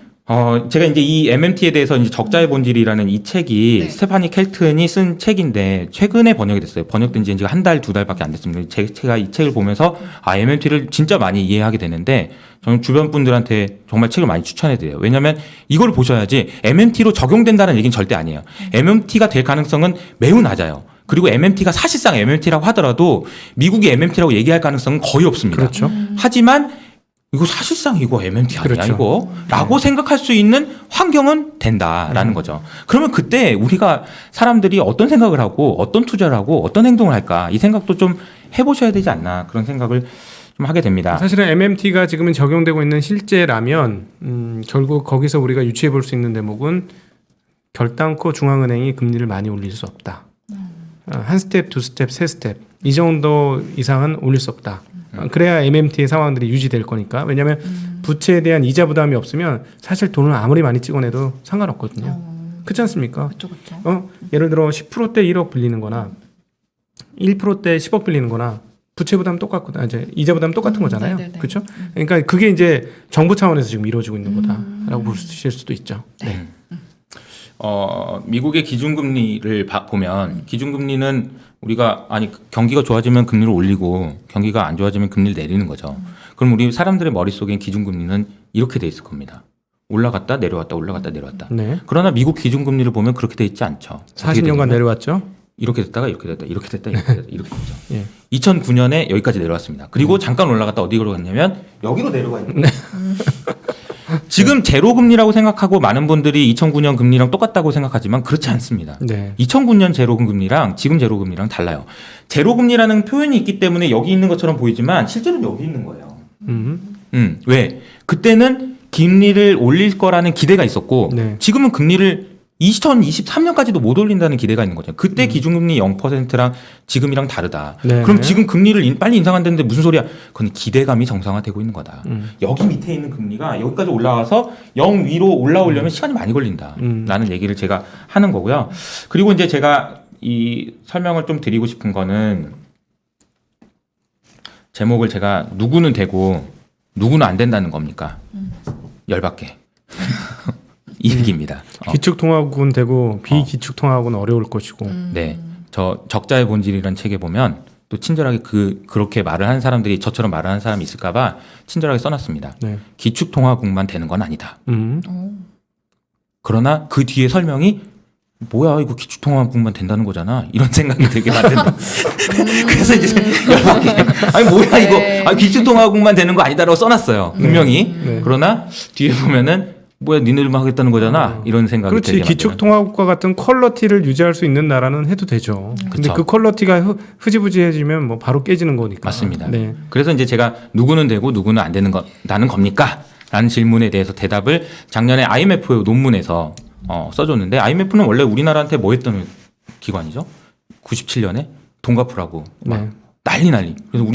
제가 이제 이 MMT에 대해서 이제 적자의 본질이라는 이 책이 네. 스테파니 켈튼이 쓴 책인데 최근에 번역이 됐어요. 번역된 지 한 달, 2달밖에 안 됐습니다. 제가 이 책을 보면서 MMT를 진짜 많이 이해하게 되는데 저는 주변 분들한테 정말 책을 많이 추천해드려요. 왜냐하면 이걸 보셔야지 MMT로 적용된다는 얘기는 절대 아니에요. MMT가 될 가능성은 매우 낮아요. 그리고 MMT가 사실상 MMT라고 하더라도 미국이 MMT라고 얘기할 가능성은 거의 없습니다. 그렇죠. 하지만 이거 사실상 이거 MMT 아니야 그렇죠. 이거? 라고 생각할 수 있는 환경은 된다라는 거죠. 그러면 그때 우리가 사람들이 어떤 생각을 하고 어떤 투자를 하고 어떤 행동을 할까 이 생각도 좀 해보셔야 되지 않나 그런 생각을 좀 하게 됩니다. 사실은 MMT가 지금은 적용되고 있는 실제라면 결국 거기서 우리가 유추해 볼 수 있는 대목은 결단코 중앙은행이 금리를 많이 올릴 수 없다. 한 스텝, 두 스텝, 세 스텝 이 정도 이상은 올릴 수 없다. 그래야 MMT의 상황들이 유지될 거니까. 왜냐하면 부채에 대한 이자 부담이 없으면 사실 돈을 아무리 많이 찍어내도 상관없거든요. 그렇지 않습니까? 그렇죠. 예를 들어 10%대 1억 빌리는 거나 1%대 10억 빌리는 거나 부채 부담 똑같고 이제 이자 부담 똑같은 거잖아요. 네네네. 그렇죠? 그러니까 그게 이제 정부 차원에서 지금 이루어지고 있는 거다라고 보실 수도 있죠. 네. 네. 미국의 기준금리를 보면 기준금리는 우리가 경기가 좋아지면 금리를 올리고 경기가 안 좋아지면 금리를 내리는 거죠. 그럼 우리 사람들의 머릿속엔 기준금리는 이렇게 돼 있을 겁니다. 올라갔다 내려왔다 올라갔다 내려왔다. 네. 그러나 미국 기준금리를 보면 그렇게 돼 있지 않죠. 40년간 내려왔죠. 이렇게 됐다가 이렇게 됐다 이렇게 됐다 이렇게 됐다 이렇게 됐죠. 예. 2009년에 여기까지 내려왔습니다. 그리고 잠깐 올라갔다 어디로 갔냐면 여기로 내려가 있는 거예요. 지금 제로 금리라고 생각하고 많은 분들이 2009년 금리랑 똑같다고 생각하지만 그렇지 않습니다. 네. 2009년 제로 금리랑 지금 제로 금리랑 달라요. 제로 금리라는 표현이 있기 때문에 여기 있는 것처럼 보이지만 실제로는 여기 있는 거예요. 왜? 그때는 금리를 올릴 거라는 기대가 있었고 네. 지금은 금리를 2023년까지도 못 올린다는 기대가 있는 거죠. 그때 기준금리 0%랑 지금이랑 다르다. 네. 그럼 지금 금리를 빨리 인상한다는데 무슨 소리야? 그건 기대감이 정상화되고 있는 거다. 여기 밑에 있는 금리가 여기까지 올라와서 0 위로 올라오려면 시간이 많이 걸린다. 라는 얘기를 제가 하는 거고요. 그리고 이제 제가 이 설명을 좀 드리고 싶은 거는 제목을 제가 누구는 되고 누구는 안 된다는 겁니까? 열받게. 이 얘기입니다. 기축통화국은 되고 비기축통화국은 어려울 것이고. 네. 저 적자의 본질이라는 책에 보면 또 친절하게 그렇게 말을 하는 사람들이 저처럼 말을 하는 사람이 있을까봐 친절하게 써놨습니다. 네. 기축통화국만 되는 건 아니다. 어. 그러나 그 뒤에 설명이 뭐야 이거 기축통화국만 된다는 거잖아 이런 생각이 들게 만드는 그래서 이제 열받게 아니 뭐야 네. 이거 기축통화국만 되는 거 아니다라고 써놨어요 분명히. 네. 그러나 뒤에 보면은 뭐야 니네들만 하겠다는 거잖아 이런 생각이 그렇지. 들게 만드는. 기축통화국과 같은 퀄러티를 유지할 수 있는 나라는 해도 되죠. 근데 그쵸. 그 퀄러티가 흐지부지해지면 뭐 바로 깨지는 거니까. 맞습니다. 네. 그래서 이제 제가 누구는 되고 누구는 안 되는 거라는 겁니까? 라는 질문에 대해서 대답을 작년에 IMF 논문에서 써줬는데 IMF는 원래 우리나라한테 뭐 했던 기관이죠? 97년에 돈 갚으라고 막 네. 난리. 그래서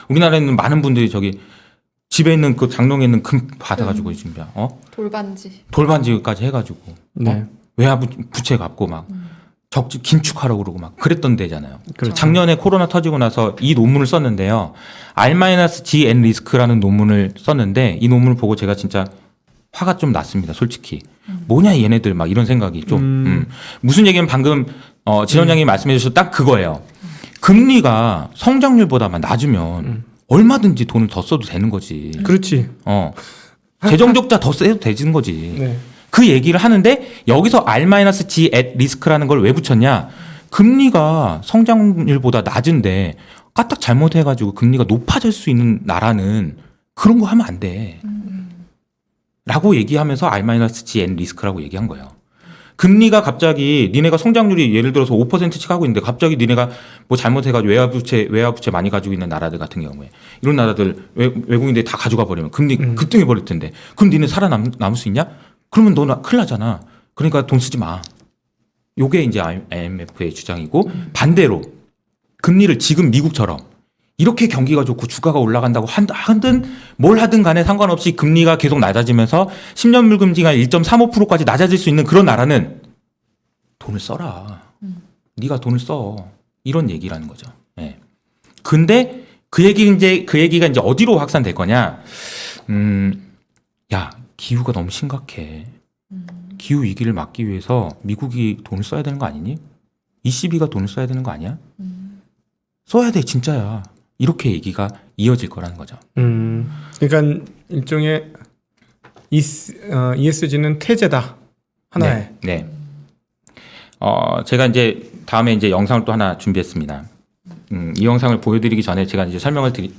우리나라에는 많은 분들이 저기 집에 있는 그 장롱에 있는 금 받아가지고 지금 돌반지. 돌반지까지 해가지고 네. 외화부 부채 갚고 막 적지 긴축하라고 그러고 막 그랬던 데잖아요. 그렇죠. 작년에 코로나 터지고 나서 이 논문을 썼는데요. R-G&N 리스크라는 논문을 썼는데 이 논문을 보고 제가 진짜 화가 좀 났습니다. 솔직히. 뭐냐 얘네들 막 이런 생각이 좀. 무슨 얘기는 방금 지원장님이 말씀해 주셔서 딱 그거예요. 금리가 성장률보다만 낮으면 얼마든지 돈을 더 써도 되는 거지. 그렇지. 재정 적자 더 써도 되는 거지. 네. 그 얘기를 하는데 여기서 R-G at risk라는 걸 왜 붙였냐? 금리가 성장률보다 낮은데 까딱 잘못해가지고 금리가 높아질 수 있는 나라는 그런 거 하면 안 돼. 라고 얘기하면서 R-G at risk라고 얘기한 거예요. 금리가 갑자기 니네가 성장률이 예를 들어서 5%씩 하고 있는데 갑자기 니네가 뭐 잘못해가지고 외화부채 많이 가지고 있는 나라들 같은 경우에 이런 나라들 외국인들이 다 가져가 버리면 금리 급등해 버릴 텐데 그럼 니네 살아남을 수 있냐? 그러면 너 큰일 나잖아. 그러니까 돈 쓰지 마. 요게 이제 IMF의 주장이고 반대로 금리를 지금 미국처럼 이렇게 경기가 좋고 주가가 올라간다고 하든 뭘 하든 간에 상관없이 금리가 계속 낮아지면서 10년 물금리가 1.35%까지 낮아질 수 있는 그런 나라는 돈을 써라. 네가 돈을 써. 이런 얘기라는 거죠. 네. 근데 그 얘기가 이제 어디로 확산될 거냐? 야, 기후가 너무 심각해. 기후 위기를 막기 위해서 미국이 돈을 써야 되는 거 아니니? ECB가 돈을 써야 되는 거 아니야? 써야 돼, 진짜야. 이렇게 얘기가 이어질 거라는 거죠. 그러니까 일종의 ESG는 태제다. 하나의. 네. 제가 이제 다음에 이제 영상을 또 하나 준비했습니다. 이 영상을 보여드리기 전에 제가 이제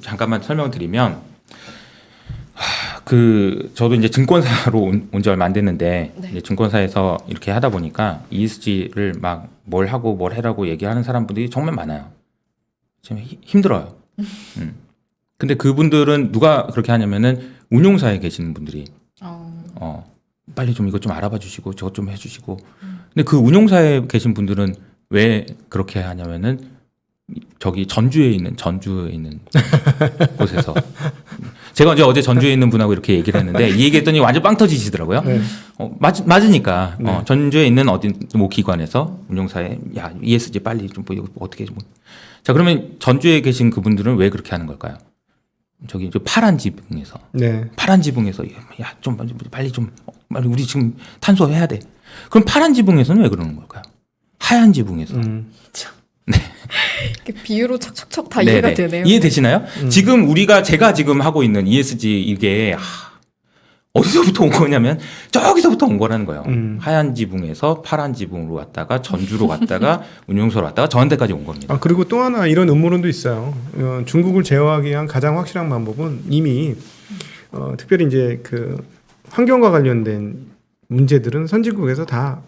잠깐만 설명을 드리면, 저도 이제 증권사로 온 지 얼마 안 됐는데, 네. 이제 증권사에서 이렇게 하다 보니까 ESG를 막 뭘 하고 뭘 해라고 얘기하는 사람분들이 정말 많아요. 지금 힘들어요. 근데 그분들은 누가 그렇게 하냐면은 운용사에 계시는 분들이 빨리 좀 이것 좀 알아봐 주시고 저것 좀 해주시고. 근데 그 운용사에 계신 분들은 왜 그렇게 하냐면은 저기 전주에 있는 곳에서 제가 어제 전주에 있는 분하고 이렇게 얘기를 했는데 이 얘기했더니 완전 빵 터지시더라고요. 네. 맞으니까 네. 전주에 있는 어디 뭐 기관에서 운용사에 야 ESG 빨리 좀 이거 어떻게 좀. 자 그러면 전주에 계신 그분들은 왜 그렇게 하는 걸까요? 저기 파란 지붕에서 네. 야 좀 빨리 좀 우리 지금 탄소해야 돼. 그럼 파란 지붕에서는 왜 그러는 걸까요? 하얀 지붕에서. 이렇게 비유로 척척척 다 이해가 되네요. 이해되시나요? 제가 지금 하고 있는 ESG 이게 어디서부터 온 거냐면 저기서부터 온 거라는 거예요. 하얀 지붕에서 파란 지붕으로 갔다가 전주로 갔다가 운용소로 갔다가 저한테까지 온 겁니다. 아 그리고 또 하나 이런 음모론도 있어요. 중국을 제어하기 위한 가장 확실한 방법은 이미 특별히 이제 그 환경과 관련된 문제들은 선진국에서 다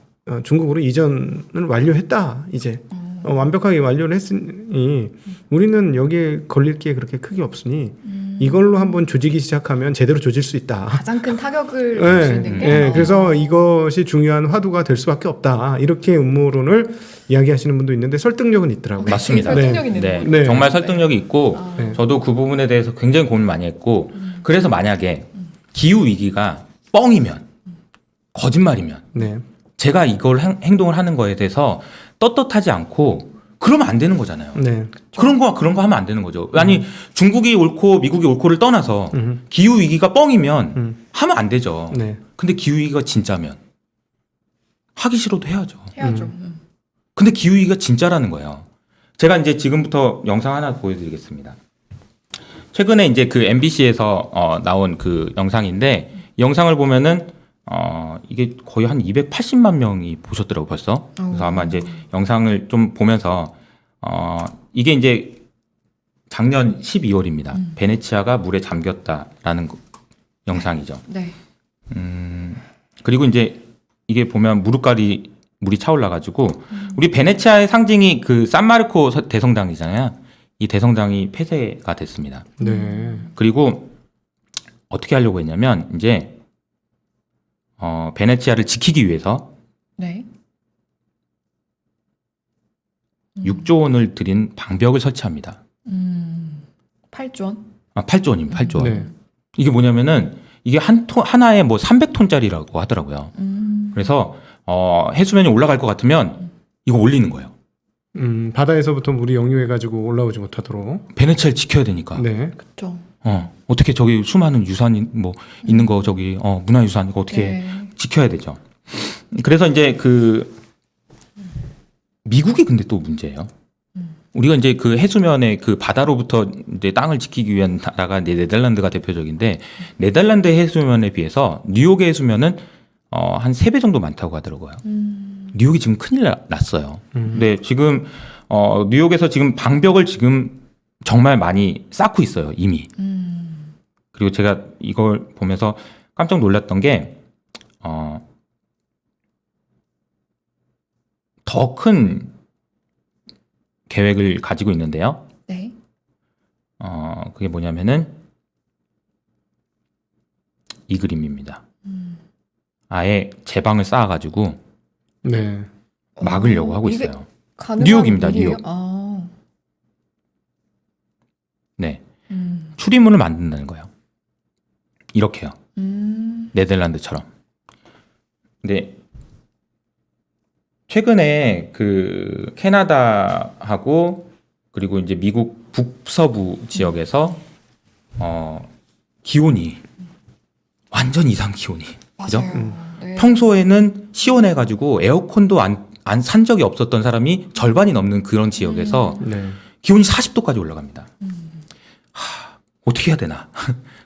중국으로 이전을 완료했다. 이제 완벽하게 완료를 했으니 우리는 여기에 걸릴 게 그렇게 크게 없으니 이걸로 한번 조지기 시작하면 제대로 조질 수 있다. 가장 큰 타격을 줄 수 있는 게. 그래서 이것이 중요한 화두가 될 수밖에 없다. 이렇게 음모론을 이야기하시는 분도 있는데 설득력은 있더라고요. 맞습니다. 설득력 있는 네, 거. 네. 정말 설득력이 있고 네. 저도 그 부분에 대해서 굉장히 고민 많이 했고 그래서 만약에 기후 위기가 뻥이면 거짓말이면 네. 제가 이걸 행동을 하는 거에 대해서 떳떳하지 않고 그러면 안 되는 거잖아요. 네. 그런 거 하면 안 되는 거죠. 아니 중국이 옳고 미국이 옳고를 떠나서 기후 위기가 뻥이면 하면 안 되죠. 네. 근데 기후 위기가 진짜면 하기 싫어도 해야죠. 해야죠. 근데 기후 위기가 진짜라는 거예요. 제가 이제 지금부터 영상 하나 보여드리겠습니다. 최근에 이제 그 MBC에서 나온 그 영상인데 이 영상을 보면은 이게 거의 한 280만 명이 보셨더라고 벌써. 그래서 아마 이제 영상을 좀 보면서 이게 이제 작년 12월입니다. 베네치아가 물에 잠겼다라는 영상이죠. 네. 그리고 이제 이게 보면 물이 차올라가지고 우리 베네치아의 상징이 그 산마르코 대성당이잖아요. 이 대성당이 폐쇄가 됐습니다. 네. 그리고 어떻게 하려고 했냐면 이제 베네치아를 지키기 위해서 네. 6조 원을 들인 방벽을 설치합니다. 8조 원? 8조 원입니다. 8조 원. 네. 이게 뭐냐면은 이게 하나에 뭐 300톤짜리라고 하더라고요. 그래서 해수면이 올라갈 것 같으면 이거 올리는 거예요. 바다에서부터 물이 역류해가지고 올라오지 못하도록. 베네치아를 지켜야 되니까. 네. 그렇죠. 어떻게 저기 수많은 유산이 뭐 있는 거 저기 문화유산 이거 어떻게 네. 지켜야 되죠. 그래서 이제 그 미국이 근데 또 문제예요. 우리가 이제 그 해수면에 그 바다로부터 이제 땅을 지키기 위한 나라가 이제 네덜란드가 대표적인데 네덜란드 해수면에 비해서 뉴욕의 해수면은 한 3배 정도 많다고 하더라고요. 뉴욕이 지금 큰일 났어요. 근데 지금 뉴욕에서 지금 방벽을 지금 정말 많이 쌓고 있어요, 이미. 그리고 제가 이걸 보면서 깜짝 놀랐던 게 더 큰 계획을 가지고 있는데요. 네. 그게 뭐냐면은 이 그림입니다. 아예 제방을 쌓아가지고 네. 막으려고 하고 이게 있어요. 가능한 뉴욕입니다, 일이에요? 뉴욕. 아. 네. 출입문을 만든다는 거예요. 이렇게요. 네덜란드처럼. 근데 최근에 그 캐나다하고 그리고 이제 미국 북서부 지역에서 기온이 완전 이상 기온이. 그죠? 맞아요. 네. 평소에는 시원해가지고 에어컨도 안 산 적이 없었던 사람이 절반이 넘는 그런 지역에서 네. 기온이 40도까지 올라갑니다. 어떻게 해야 되나?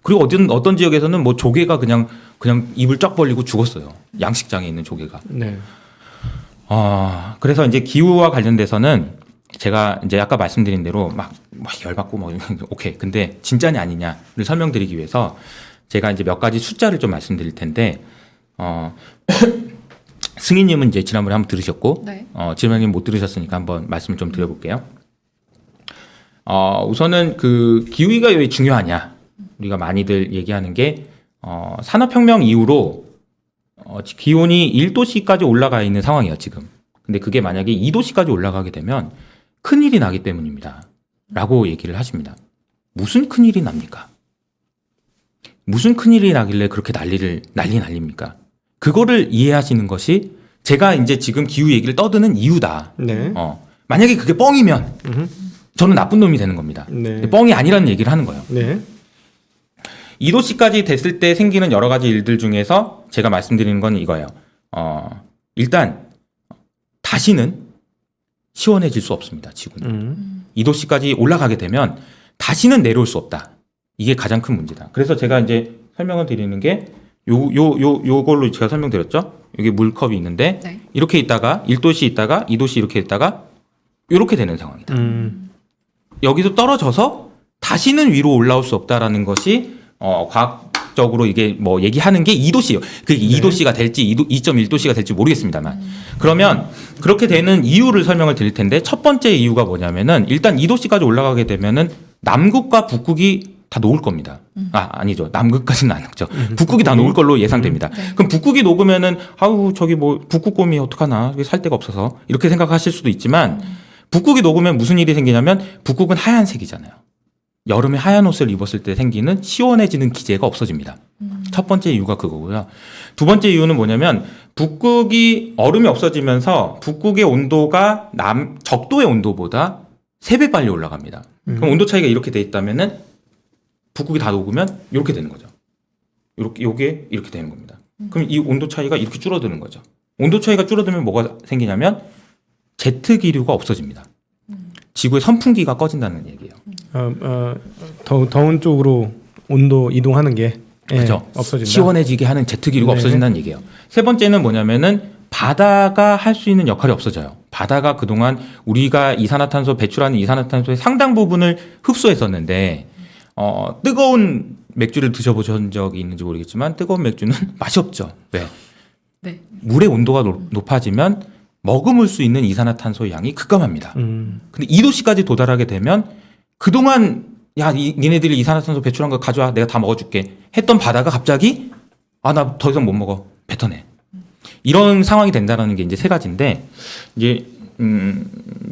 그리고 어떤 지역에서는 뭐 조개가 그냥 입을 쫙 벌리고 죽었어요. 양식장에 있는 조개가. 네. 그래서 이제 기후와 관련돼서는 제가 이제 아까 말씀드린 대로 막 열받고 오케이. 근데 진짜냐 아니냐를 설명드리기 위해서 제가 이제 몇 가지 숫자를 좀 말씀드릴 텐데, 승희님은 이제 지난번에 한번 들으셨고, 네. 지난번에 못 들으셨으니까 한번 말씀을 좀 드려볼게요. 우선은 그 기후위가 왜 중요하냐? 우리가 많이들 얘기하는 게, 산업혁명 이후로 기온이 1도씨까지 올라가 있는 상황이에요, 지금. 근데 그게 만약에 2도씨까지 올라가게 되면 큰일이 나기 때문입니다. 라고 얘기를 하십니다. 무슨 큰일이 납니까? 무슨 큰일이 나길래 그렇게 난립니까? 그거를 이해하시는 것이 제가 이제 지금 기후 얘기를 떠드는 이유다. 네. 만약에 그게 뻥이면 저는 나쁜 놈이 되는 겁니다. 네. 뻥이 아니라는 얘기를 하는 거예요. 네. 2도씨까지 됐을 때 생기는 여러 가지 일들 중에서 제가 말씀드리는 건 이거예요. 일단 다시는 시원해질 수 없습니다. 지구는 2도씨까지 올라가게 되면 다시는 내려올 수 없다. 이게 가장 큰 문제다. 그래서 제가 이제 설명을 드리는 게 요걸로 제가 설명드렸죠. 여기 물컵이 있는데 네. 이렇게 있다가 1도씨 있다가 2도씨 이렇게 있다가 이렇게 되는 상황이다. 여기서 떨어져서 다시는 위로 올라올 수 없다라는 것이 과학적으로 이게 뭐 얘기하는 게 2도씨예요. 그게 2도씨가 될지 2.1도씨가 될지 모르겠습니다만 그러면 그렇게 되는 이유를 설명을 드릴 텐데 첫 번째 이유가 뭐냐면은 일단 2도씨까지 올라가게 되면은 남극과 북극이 다 녹을 겁니다. 아니죠. 남극까지는 안 녹죠. 북극이 다 녹을 걸로 예상됩니다. 그럼 북극이 녹으면은 아우 저기 뭐 북극곰이 어떡하나 여기 살 데가 없어서 이렇게 생각하실 수도 있지만 북극이 녹으면 무슨 일이 생기냐면 북극은 하얀색이잖아요. 여름에 하얀 옷을 입었을 때 생기는 시원해지는 기제가 없어집니다. 첫 번째 이유가 그거고요. 두 번째 이유는 뭐냐면 북극이 얼음이 없어지면서 북극의 온도가 적도의 온도보다 3배 빨리 올라갑니다. 그럼 온도 차이가 이렇게 돼 있다면은 북극이 다 녹으면 이렇게 되는 거죠. 요게 이렇게 되는 겁니다. 그럼 이 온도 차이가 이렇게 줄어드는 거죠. 온도 차이가 줄어들면 뭐가 생기냐면 제트 기류가 없어집니다. 지구의 선풍기가 꺼진다는 얘기예요. 더운 쪽으로 온도 이동하는 게 그렇죠. 없어진다. 시원해지게 하는 제트 기류가 네. 없어진다는 얘기예요. 세 번째는 뭐냐면은 바다가 할 수 있는 역할이 없어져요. 바다가 그동안 우리가 이산화탄소 배출하는 이산화탄소의 상당 부분을 흡수했었는데 뜨거운 맥주를 드셔보신 적이 있는지 모르겠지만 뜨거운 맥주는 맛이 없죠. 왜? 네. 물의 온도가 높아지면 머금을 수 있는 이산화탄소의 양이 급감합니다. 근데 2도씨까지 도달하게 되면 그동안 야 니네들이 이산화탄소 배출한 거 가져와 내가 다 먹어줄게 했던 바다가 갑자기 나 더 이상 못 먹어 뱉어내. 이런 상황이 된다는 게 이제 세 가지인데 이제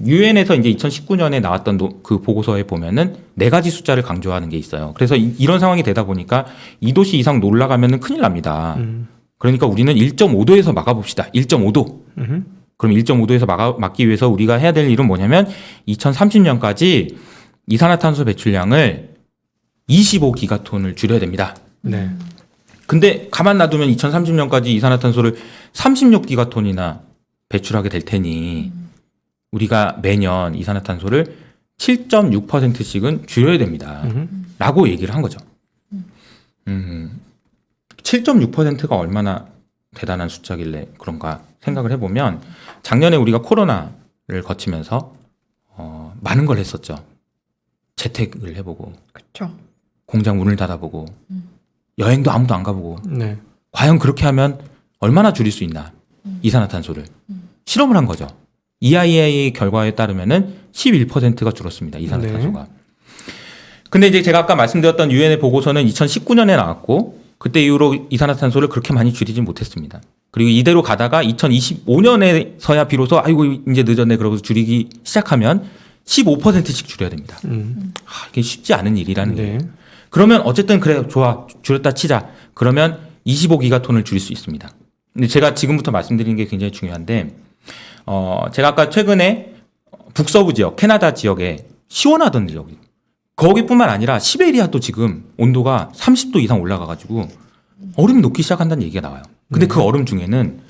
유엔에서 이제 2019년에 나왔던 그 보고서에 보면은 4가지 숫자를 강조하는 게 있어요. 그래서 이런 상황이 되다 보니까 2도씨 이상 올라가면은 큰일 납니다. 그러니까 우리는 1.5도에서 막아봅시다. 1.5도. 그럼 1.5도에서 막기 위해서 우리가 해야 될 일은 뭐냐면 2030년까지 이산화탄소 배출량을 25기가톤을 줄여야 됩니다. 네. 근데 가만 놔두면 2030년까지 이산화탄소를 36기가톤이나 배출하게 될 테니 우리가 매년 이산화탄소를 7.6%씩은 줄여야 됩니다. 라고 얘기를 한 거죠. 7.6%가 얼마나 대단한 숫자길래 그런가 생각을 해보면 작년에 우리가 코로나를 거치면서 많은 걸 했었죠. 재택을 해보고 그렇죠. 공장 문을 닫아보고 여행도 아무도 안 가보고 네. 과연 그렇게 하면 얼마나 줄일 수 있나 이산화탄소를 실험을 한 거죠. EIA 결과에 따르면은 11%가 줄었습니다. 이산화탄소가. 근데 이제 제가 아까 말씀드렸던 유엔의 보고서는 2019년에 나왔고 그때 이후로 이산화탄소를 그렇게 많이 줄이진 못했습니다. 그리고 이대로 가다가 2025년에서야 비로소 아이고 이제 늦었네 그러고서 줄이기 시작하면 15%씩 줄여야 됩니다. 이게 쉽지 않은 일이라는 네. 거예요. 그러면 어쨌든 그래 좋아 줄였다 치자. 그러면 25기가톤을 줄일 수 있습니다. 근데 제가 지금부터 말씀드리는 게 굉장히 중요한데 제가 아까 최근에 북서부 지역, 캐나다 지역에 시원하던 지역이 거기뿐만 아니라 시베리아도 지금 온도가 30도 이상 올라가가지고 얼음이 녹기 시작한다는 얘기가 나와요. 근데 그 얼음 중에는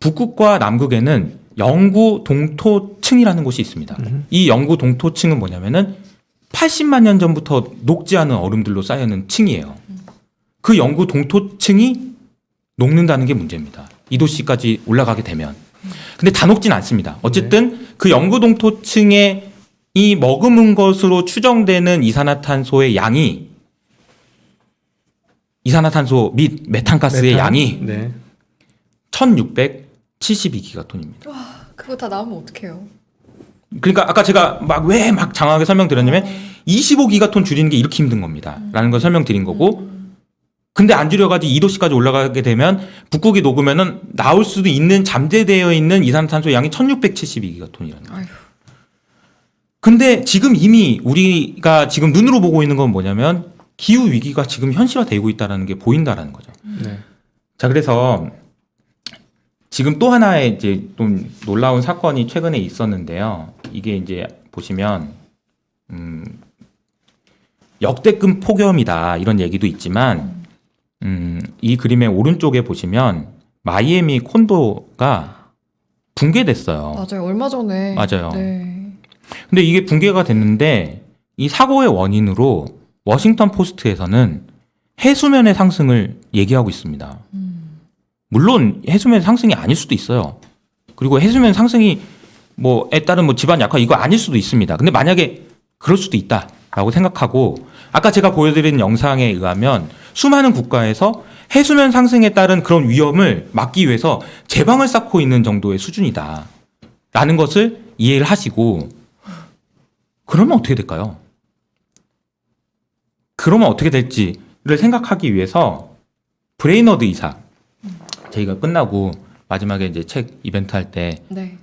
북극과 남극에는 영구 동토층이라는 곳이 있습니다. 이 영구 동토층은 뭐냐면은 80만 년 전부터 녹지 않은 얼음들로 쌓여있는 층이에요. 그 영구 동토층이 녹는다는 게 문제입니다. 2도씨까지 올라가게 되면. 근데 다 녹진 않습니다. 어쨌든 그 영구 동토층에 이 머금은 것으로 추정되는 이산화탄소의 양이 이산화탄소 및 메탄가스의 양이 네. 1672기가톤입니다. 그거 다 나오면 어떡해요? 그러니까 아까 제가 왜 장황하게 설명드렸냐면 25기가톤 줄이는 게 이렇게 힘든 겁니다. 라는 걸 설명드린 거고 근데 안 줄여가지고 2도씨까지 올라가게 되면 북극이 녹으면은 나올 수도 있는 잠재되어 있는 이산화탄소 양이 1672기가톤이라는 거예요. 아휴. 근데 지금 이미 우리가 지금 눈으로 보고 있는 건 뭐냐면 기후 위기가 지금 현실화되고 있다는 게 보인다라는 거죠. 네. 자, 그래서 지금 또 하나의 이제 좀 놀라운 사건이 최근에 있었는데요. 이게 이제 보시면 역대급 폭염이다 이런 얘기도 있지만 이 그림의 오른쪽에 보시면 마이애미 콘도가 붕괴됐어요. 맞아요. 얼마 전에. 맞아요. 네. 근데 이게 붕괴가 됐는데 이 사고의 원인으로 워싱턴 포스트에서는 해수면의 상승을 얘기하고 있습니다. 물론 해수면 상승이 아닐 수도 있어요. 그리고 해수면 상승이 뭐에 따른 뭐 집안 약화 이거 아닐 수도 있습니다. 근데 만약에 그럴 수도 있다라고 생각하고 아까 제가 보여드린 영상에 의하면 수많은 국가에서 해수면 상승에 따른 그런 위험을 막기 위해서 제방을 쌓고 있는 정도의 수준이다. 라는 것을 이해를 하시고 그러면 어떻게 될까요? 그러면 어떻게 될지를 생각하기 위해서 브레이너드 이사 저희가 끝나고 마지막에 이제 책 이벤트 할 때 네.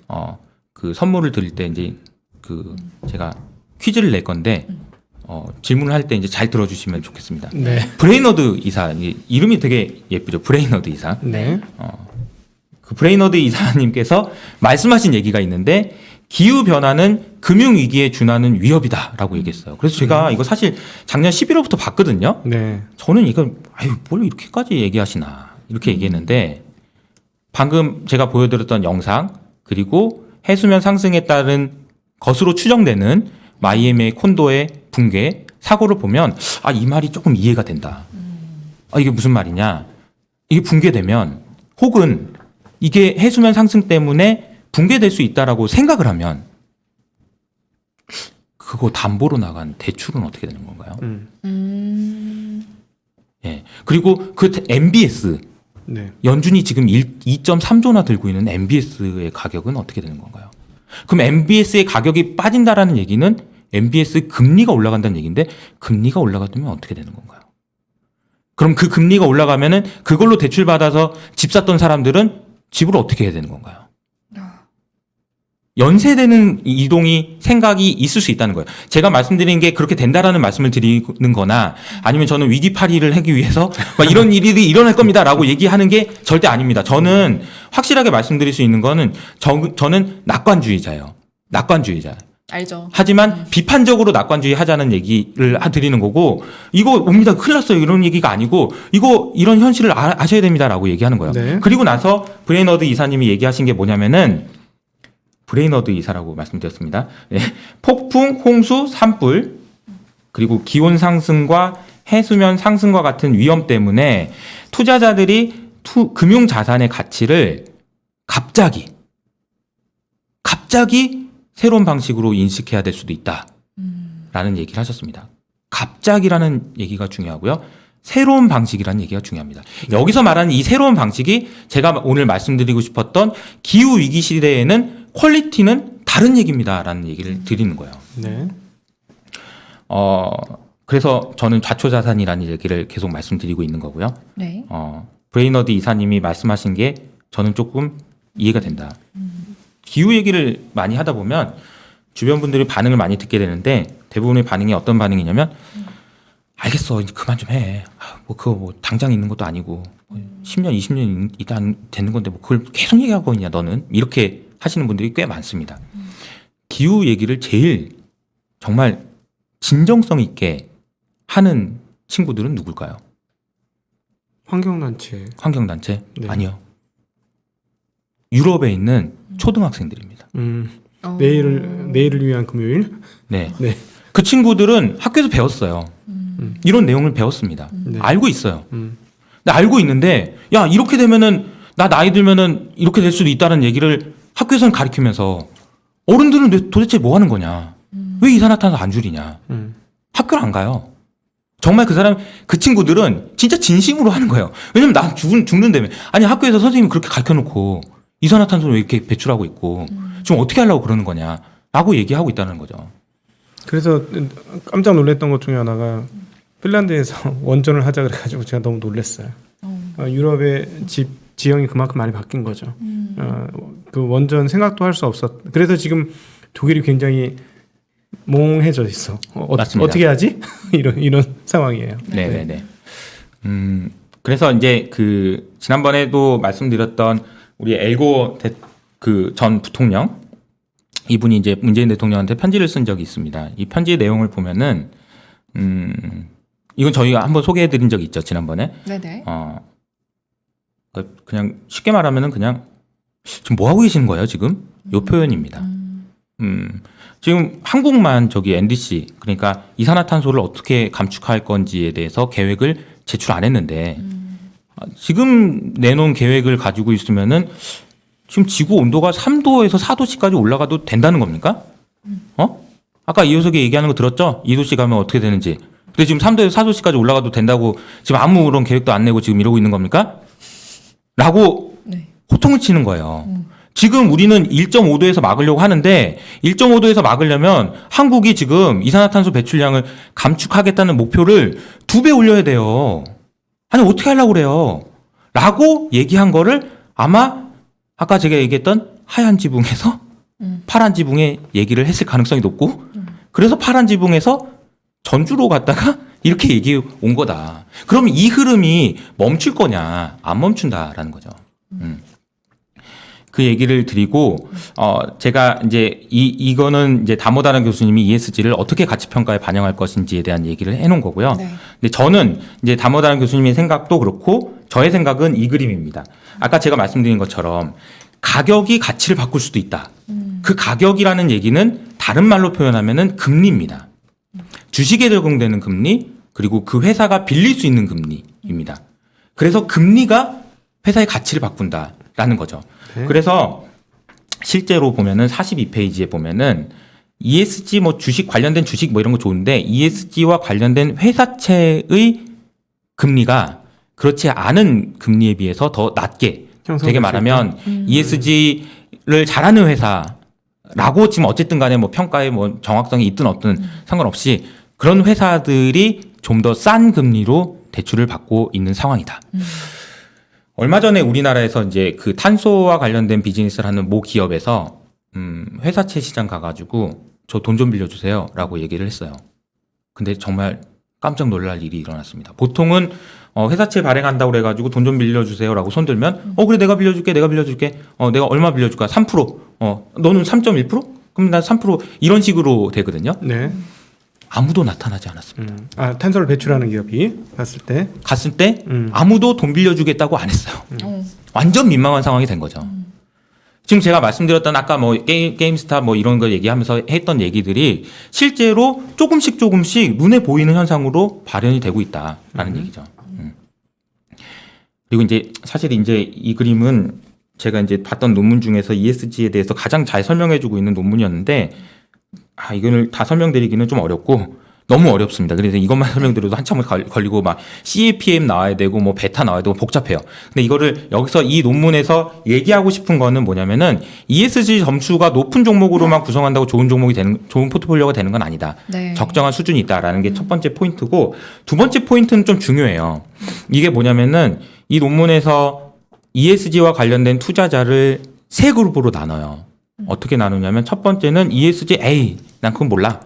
그 선물을 드릴 때 이제 그 제가 퀴즈를 낼 건데 질문을 할 때 이제 잘 들어주시면 좋겠습니다. 네. 브레이너드 이사 이름이 되게 예쁘죠. 브레이너드 이사. 네. 그 브레이너드 이사님께서 말씀하신 얘기가 있는데 기후 변화는 금융 위기에 준하는 위협이다라고 얘기했어요. 그래서 제가 이거 사실 작년 11월부터 봤거든요. 네. 저는 이거 아유 뭘 이렇게까지 얘기하시나 이렇게 얘기했는데 방금 제가 보여드렸던 영상 그리고 해수면 상승에 따른 것으로 추정되는 마이애미의 콘도의 붕괴 사고를 보면 아 이 말이 조금 이해가 된다. 아 이게 무슨 말이냐? 이게 붕괴되면 혹은 이게 해수면 상승 때문에 붕괴될 수 있다라고 생각을 하면 그거 담보로 나간 대출은 어떻게 되는 건가요? 예. 그리고 그 MBS 네. 연준이 지금 2.3조나 들고 있는 MBS의 가격은 어떻게 되는 건가요? 그럼 MBS의 가격이 빠진다라는 얘기는 MBS 금리가 올라간다는 얘기인데 금리가 올라가면 어떻게 되는 건가요? 그럼 그 금리가 올라가면은 그걸로 대출 받아서 집 샀던 사람들은 집을 어떻게 해야 되는 건가요? 연쇄되는 이동이 생각이 있을 수 있다는 거예요. 제가 말씀드린 게 그렇게 된다라는 말씀을 드리는 거나 아니면 저는 위기파리를 하기 위해서 막 이런 일이 일어날 겁니다라고 얘기하는 게 절대 아닙니다. 저는 확실하게 말씀드릴 수 있는 거는 저는 낙관주의자예요. 낙관주의자. 알죠. 하지만 비판적으로 낙관주의 하자는 얘기를 드리는 거고 이거 옵니다. 큰일 났어요. 이런 얘기가 아니고 이거 이런 현실을 아셔야 됩니다라고 얘기하는 거예요. 네. 그리고 나서 브레이너드 이사님이 얘기하신 게 뭐냐면은 브레이너드 이사라고 말씀드렸습니다. 네. 폭풍, 홍수, 산불, 그리고 기온 상승과 해수면 상승과 같은 위험 때문에 투자자들이 금융 자산의 가치를 갑자기 새로운 방식으로 인식해야 될 수도 있다라는 얘기를 하셨습니다. 갑자기라는 얘기가 중요하고요. 새로운 방식이라는 얘기가 중요합니다. 여기서 말하는 이 새로운 방식이 제가 오늘 말씀드리고 싶었던 기후 위기 시대에는 퀄리티는 다른 얘기입니다라는 얘기를 드리는 거예요. 네. 그래서 저는 좌초자산이라는 얘기를 계속 말씀드리고 있는 거고요. 네. 브레이너드 이사님이 말씀하신 게 저는 조금 이해가 된다. 기후 얘기를 많이 하다 보면 주변 분들이 반응을 많이 듣게 되는데 대부분의 반응이 어떤 반응이냐면 알겠어 이제 그만 좀 해. 뭐 그거 뭐 당장 있는 것도 아니고 10년 20년 있다 되는 건데 뭐 그걸 계속 얘기하고 있냐 너는 이렇게 하시는 분들이 꽤 많습니다. 기후 얘기를 제일 정말 진정성 있게 하는 친구들은 누굴까요? 환경단체. 환경단체? 네. 아니요. 유럽에 있는 초등학생들입니다. 내일을 위한 금요일. 네. 네. 그 친구들은 학교에서 배웠어요. 이런 내용을 배웠습니다. 네. 알고 있어요. 음. 근데 알고 있는데 야 이렇게 되면은 나 나이 들면은 이렇게 될 수도 있다는 얘기를 학교에서는 가르치면서 어른들은 도대체 뭐 하는 거냐? 왜 이산화탄소 안 줄이냐? 학교를 안 가요. 정말 그 친구들은 진짜 진심으로 하는 거예요. 왜냐면 난 죽는다며. 아니 학교에서 선생님이 그렇게 가르쳐놓고 이산화탄소를 왜 이렇게 배출하고 있고 지금 어떻게 하려고 그러는 거냐라고 얘기하고 있다는 거죠. 그래서 깜짝 놀랐던 것 중에 하나가 핀란드에서 원전을 하자 그래가지고 제가 너무 놀랐어요. 유럽의 지형이 그만큼 많이 바뀐 거죠. 그 원전 생각도 할 수 없었. 그래서 지금 독일이 굉장히 몽해져 있어. 맞습니다. 어떻게 하지? 이런 상황이에요. 네네네. 그래서 이제 그 지난번에도 말씀드렸던 우리 엘고 그 전 부통령 이분이 이제 문재인 대통령한테 편지를 쓴 적이 있습니다. 이 편지의 내용을 보면은 이건 저희가 한번 소개해드린 적이 있죠 지난번에. 네네. 그냥 쉽게 말하면은 그냥 지금 뭐 하고 계시는 거예요, 지금? 요 표현입니다. 지금 한국만 저기 NDC 그러니까 이산화탄소를 어떻게 감축할 건지에 대해서 계획을 제출 안 했는데 지금 내놓은 계획을 가지고 있으면은 지금 지구 온도가 3도에서 4도씨까지 올라가도 된다는 겁니까? 아까 이효석이 얘기하는 거 들었죠? 2도씨 가면 어떻게 되는지. 근데 지금 3도에서 4도씨까지 올라가도 된다고 지금 아무런 계획도 안 내고 지금 이러고 있는 겁니까? 라고 네. 호통을 치는 거예요. 지금 우리는 1.5도에서 막으려고 하는데 1.5도에서 막으려면 한국이 지금 이산화탄소 배출량을 감축하겠다는 목표를 2배 올려야 돼요. 아니 어떻게 하려고 그래요? 라고 얘기한 거를 아마 아까 제가 얘기했던 하얀 지붕에서 파란 지붕에 얘기를 했을 가능성이 높고 그래서 파란 지붕에서 전주로 갔다가 이렇게 얘기해 온 거다. 그럼 이 흐름이 멈출 거냐? 안 멈춘다라는 거죠. 그 얘기를 드리고 제가 이제 이거는 이제 다모다란 교수님이 ESG를 어떻게 가치 평가에 반영할 것인지에 대한 얘기를 해놓은 거고요. 네. 근데 저는 이제 다모다란 교수님의 생각도 그렇고 저의 생각은 이 그림입니다. 아까 제가 말씀드린 것처럼 가격이 가치를 바꿀 수도 있다. 그 가격이라는 얘기는 다른 말로 표현하면은 금리입니다. 주식에 적용되는 금리 그리고 그 회사가 빌릴 수 있는 금리입니다. 그래서 금리가 회사의 가치를 바꾼다라는 거죠. 네. 그래서 실제로 보면은 42페이지에 보면은 ESG 뭐 주식 관련된 주식 뭐 이런 거 좋은데 ESG와 관련된 회사채의 금리가 그렇지 않은 금리에 비해서 더 낮게 되게 말하면 ESG를 잘하는 회사라고 지금 어쨌든 간에 뭐 평가에 뭐 정확성이 있든 없든 상관없이 그런 회사들이 좀 더 싼 금리로 대출을 받고 있는 상황이다. 얼마 전에 우리나라에서 이제 그 탄소와 관련된 비즈니스를 하는 모 기업에서 회사채 시장 가가지고 저 돈 좀 빌려주세요라고 얘기를 했어요. 근데 정말 깜짝 놀랄 일이 일어났습니다. 보통은 회사채 발행한다고 그래가지고 돈 좀 빌려주세요라고 손들면 그래 내가 빌려줄게 내가 얼마 빌려줄까 3% 너는 3.1% 그럼 난 3% 이런 식으로 되거든요. 네. 아무도 나타나지 않았습니다. 탄소를 배출하는 기업이 갔을 때. 갔을 때 아무도 돈 빌려주겠다고 안 했어요. 완전 민망한 상황이 된 거죠. 지금 제가 말씀드렸던 아까 뭐 게임스타 뭐 이런 거 얘기하면서 했던 얘기들이 실제로 조금씩 눈에 보이는 현상으로 발현이 되고 있다라는 얘기죠. 그리고 이제 사실 이제 이 그림은 제가 이제 봤던 논문 중에서 ESG에 대해서 가장 잘 설명해주고 있는 논문이었는데 이거를 다 설명드리기는 좀 어렵고 너무 어렵습니다. 그래서 이것만 설명드려도 한참을 걸리고 막 CAPM 나와야 되고 뭐 베타 나와야 되고 복잡해요. 근데 이거를 여기서 이 논문에서 얘기하고 싶은 거는 뭐냐면은 ESG 점수가 높은 종목으로만 구성한다고 좋은 포트폴리오가 되는 건 아니다. 네. 적정한 수준이 있다라는 게 첫 번째 포인트고 두 번째 포인트는 좀 중요해요. 이게 뭐냐면은 이 논문에서 ESG와 관련된 투자자를 세 그룹으로 나눠요. 어떻게 나누냐면 첫 번째는 ESG 난 그건 몰라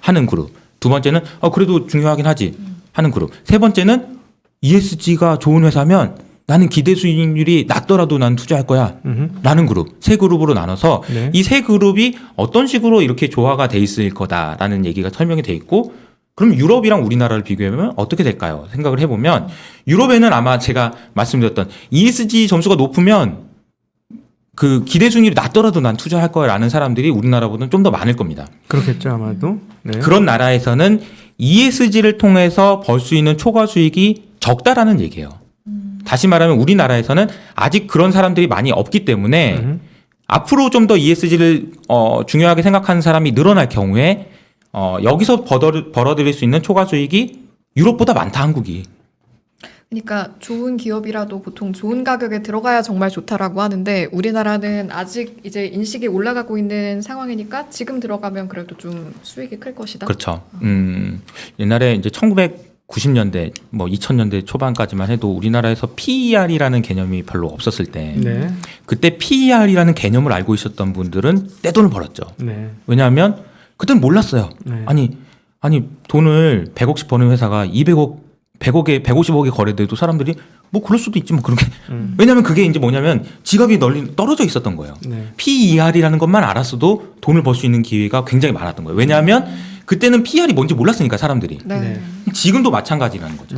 하는 그룹. 두 번째는 그래도 중요하긴 하지 하는 그룹. 세 번째는 ESG가 좋은 회사면 나는 기대 수익률이 낮더라도 난 투자할 거야 라는 그룹. 세 그룹으로 나눠서 네. 이 세 그룹이 어떤 식으로 이렇게 조화가 돼 있을 거다라는 얘기가 설명이 돼 있고 그럼 유럽이랑 우리나라를 비교해보면 어떻게 될까요? 생각을 해보면 유럽에는 아마 제가 말씀드렸던 ESG 점수가 높으면 그 기대 수익률이 낮더라도 난 투자할 거야라는 사람들이 우리나라보다는 좀 더 많을 겁니다. 그렇겠죠 아마도. 네. 그런 나라에서는 ESG를 통해서 벌 수 있는 초과 수익이 적다라는 얘기예요. 다시 말하면 우리나라에서는 아직 그런 사람들이 많이 없기 때문에 앞으로 좀 더 ESG를 중요하게 생각하는 사람이 늘어날 경우에 여기서 벌어들일 수 있는 초과 수익이 유럽보다 많다 한국이. 그러니까 좋은 기업이라도 보통 좋은 가격에 들어가야 정말 좋다라고 하는데 우리나라는 아직 이제 인식이 올라가고 있는 상황이니까 지금 들어가면 그래도 좀 수익이 클 것이다. 그렇죠. 옛날에 이제 1990년대 뭐 2000년대 초반까지만 해도 우리나라에서 PER이라는 개념이 별로 없었을 때 네. 그때 그때 PER이라는 개념을 알고 있었던 분들은 떼돈을 벌었죠. 네. 왜냐하면 그때는 몰랐어요. 네. 아니 돈을 100억씩 버는 회사가 100억에 150억에 거래돼도 사람들이 뭐 그럴 수도 있지 뭐 그렇게 왜냐하면 그게 이제 뭐냐면 지갑이 떨어져 있었던 거예요. 네. PER이라는 것만 알았어도 돈을 벌 수 있는 기회가 굉장히 많았던 거예요. 왜냐하면 그때는 PER이 뭔지 몰랐으니까 사람들이. 네. 네. 지금도 마찬가지라는 거죠.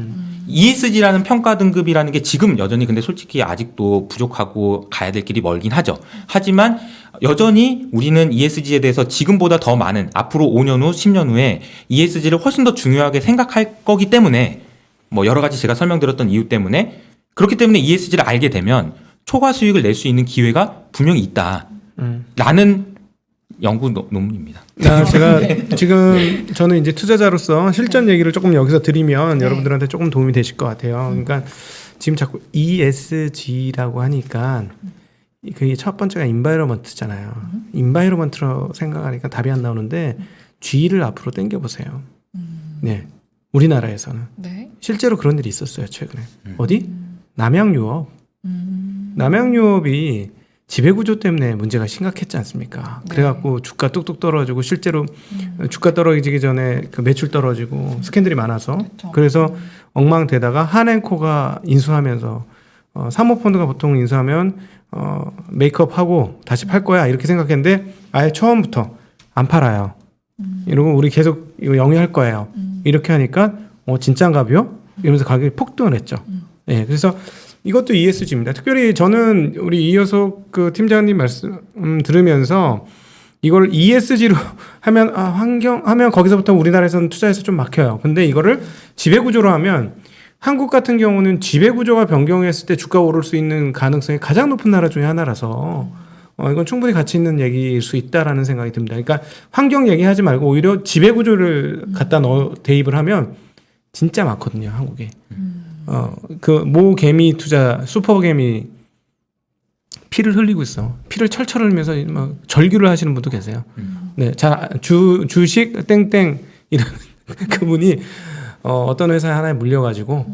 ESG라는 평가 등급이라는 게 지금 여전히 근데 솔직히 아직도 부족하고 가야 될 길이 멀긴 하죠. 하지만 여전히 우리는 ESG에 대해서 지금보다 더 많은 앞으로 5년 후, 10년 후에 ESG를 훨씬 더 중요하게 생각할 거기 때문에 뭐 여러 가지 제가 설명드렸던 이유 때문에 그렇기 때문에 ESG를 알게 되면 초과 수익을 낼 수 있는 기회가 분명히 있다. 라는 연구 논문입니다. 제가 지금 저는 이제 투자자로서 실전 얘기를 조금 여기서 드리면 네. 여러분들한테 조금 도움이 되실 것 같아요. 그러니까 지금 자꾸 ESG라고 하니까 그게 첫 번째가 인바이러먼트잖아요. 인바이러먼트로 생각하니까 답이 안 나오는데 G를 앞으로 당겨 보세요. 네, 우리나라에서는 네. 실제로 그런 일이 있었어요 최근에. 어디? 남양유업. 남양유업이 지배구조 때문에 문제가 심각했지 않습니까? 네. 그래갖고 주가 뚝뚝 떨어지고 실제로 주가 떨어지기 전에 그 매출 떨어지고 스캔들이 많아서 그렇죠. 그래서 엉망되다가 한앤코가 인수하면서 사모펀드가 보통 인수하면 메이크업하고 다시 팔 거야 이렇게 생각했는데 아예 처음부터 안 팔아요. 이러고 우리 계속 이거 영위할 거예요. 이렇게 하니까 진짠가요? 이러면서 가격이 폭등을 했죠. 네, 그래서 이것도 ESG입니다. 특별히 저는 우리 이효석 그 팀장님 말씀 들으면서 이걸 ESG로 하면 환경 하면 거기서부터 우리나라에서는 투자해서 좀 막혀요. 근데 이거를 지배구조로 하면 한국 같은 경우는 지배구조가 변경했을 때 주가 오를 수 있는 가능성이 가장 높은 나라 중에 하나라서 이건 충분히 가치 있는 얘기일 수 있다라는 생각이 듭니다. 그러니까 환경 얘기하지 말고 오히려 지배구조를 갖다 대입을 하면 진짜 많거든요, 한국에. 그 모 개미 투자 슈퍼 개미 피를 흘리고 있어. 피를 철철 흘리면서 막 절규를 하시는 분도 계세요. 네, 자 주식 땡땡 이런 그분이 어떤 회사에 하나에 물려가지고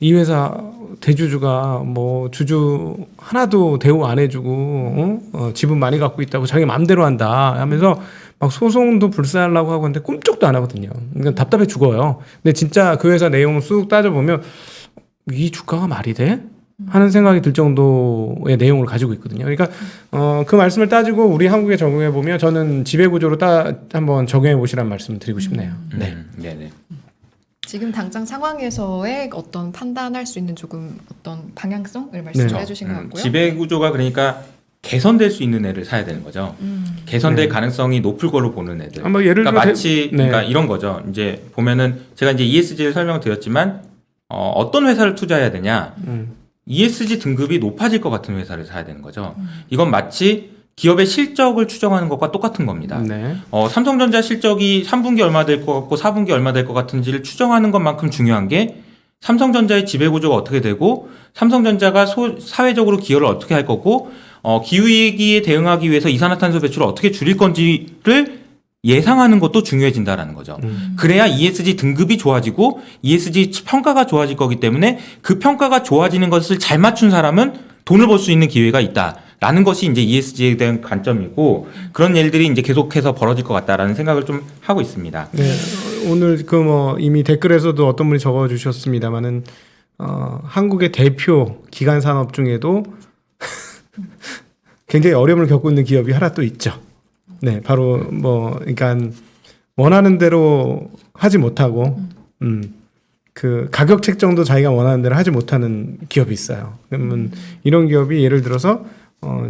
이 회사 대주주가 뭐 주주 하나도 대우 안 해주고 지분 많이 갖고 있다고 자기 마음대로 한다 하면서 막 소송도 불사하려고 하고 하는데 꿈쩍도 안 하거든요. 그러니까 답답해 죽어요. 근데 진짜 그 회사 내용을 쑥 따져보면 이 주가가 말이 돼? 하는 생각이 들 정도의 내용을 가지고 있거든요. 그러니까 그 말씀을 따지고 우리 한국에 적용해 보면 저는 지배구조로 한번 적용해 보시라는 말씀을 드리고 싶네요. 네. 네네. 지금 당장 상황에서의 어떤 판단할 수 있는 조금 어떤 방향성을 말씀해 네. 주신 것 같고요. 지배 구조가 그러니까 개선될 수 있는 애를 사야 되는 거죠. 개선될 가능성이 높을 걸로 보는 애들. 예를 그러니까 들어 마치 네. 그러니까 이런 거죠. 이제 보면은 제가 이제 ESG를 설명드렸지만 어떤 회사를 투자해야 되냐? ESG 등급이 높아질 것 같은 회사를 사야 되는 거죠. 이건 마치 기업의 실적을 추정하는 것과 똑같은 겁니다. 네. 삼성전자 실적이 3분기 얼마 될 것 같고 4분기 얼마 될 것 같은지를 추정하는 것만큼 중요한 게 삼성전자의 지배구조가 어떻게 되고 삼성전자가 사회적으로 기여를 어떻게 할 거고 기후위기에 대응하기 위해서 이산화탄소 배출을 어떻게 줄일 건지를 예상하는 것도 중요해진다라는 거죠. 그래야 ESG 등급이 좋아지고 ESG 평가가 좋아질 거기 때문에 그 평가가 좋아지는 것을 잘 맞춘 사람은 돈을 벌 수 있는 기회가 있다라는 것이 이제 ESG에 대한 관점이고 그런 일들이 이제 계속해서 벌어질 것 같다라는 생각을 좀 하고 있습니다. 네, 오늘 이미 댓글에서도 어떤 분이 적어주셨습니다만은 한국의 대표 기간 산업 중에도 굉장히 어려움을 겪고 있는 기업이 하나 또 있죠. 네, 바로 그러니까 원하는 대로 하지 못하고 그 가격 책정도 자기가 원하는 대로 하지 못하는 기업이 있어요. 그러면 이런 기업이 예를 들어서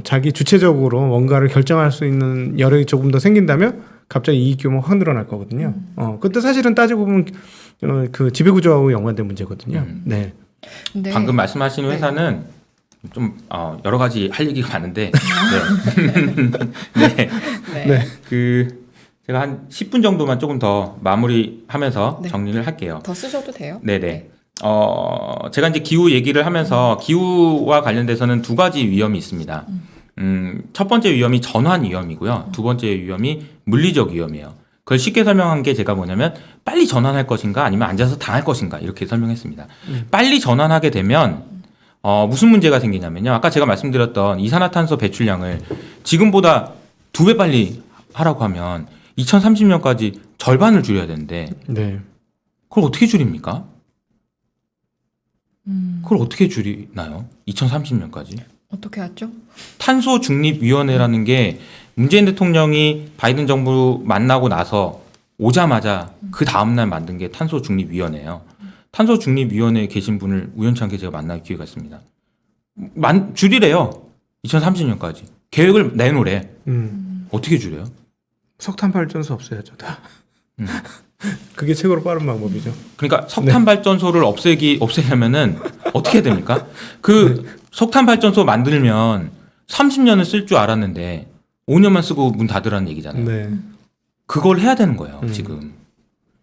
자기 주체적으로 뭔가를 결정할 수 있는 여력이 조금 더 생긴다면 갑자기 이익 규모가 확 늘어날 거거든요. 그것도 사실은 따지고 보면 그 지배구조하고 연관된 문제거든요. 네. 네. 방금 말씀하신 회사는 좀 여러 가지 할 얘기가 많은데 네. 네. 네. 그 제가 한 10분 정도만 조금 더 마무리하면서 네. 정리를 할게요. 더 쓰셔도 돼요. 네네. 제가 이제 기후 얘기를 하면서 기후와 관련돼서는 두 가지 위험이 있습니다. 첫 번째 위험이 전환 위험이고요. 두 번째 위험이 물리적 위험이에요. 그걸 쉽게 설명한 게 제가 뭐냐면 빨리 전환할 것인가 아니면 앉아서 당할 것인가 이렇게 설명했습니다. 빨리 전환하게 되면 무슨 문제가 생기냐면요. 아까 제가 말씀드렸던 이산화탄소 배출량을 지금보다 2배 빨리 하라고 하면 2030년까지 절반을 줄여야 되는데 네. 그걸 어떻게 줄입니까? 그걸 어떻게 줄이나요? 2030년까지? 어떻게 하죠? 탄소 중립위원회라는 게 문재인 대통령이 바이든 정부 만나고 나서 오자마자 그 다음날 만든 게 탄소 중립위원회예요. 탄소중립위원회에 계신 분을 우연찮게 제가 만날 기회가 있습니다. 줄이래요. 2030년까지. 계획을 내놓으래. 어떻게 줄여요? 석탄 발전소 없애야죠 다. 그게 최고로 빠른 방법이죠. 그러니까 석탄 발전소를 없애려면은 어떻게 해야 됩니까? 그 석탄 발전소 만들면 30년을 쓸 줄 알았는데 5년만 쓰고 문 닫으라는 얘기잖아요. 네. 그걸 해야 되는 거예요, 지금.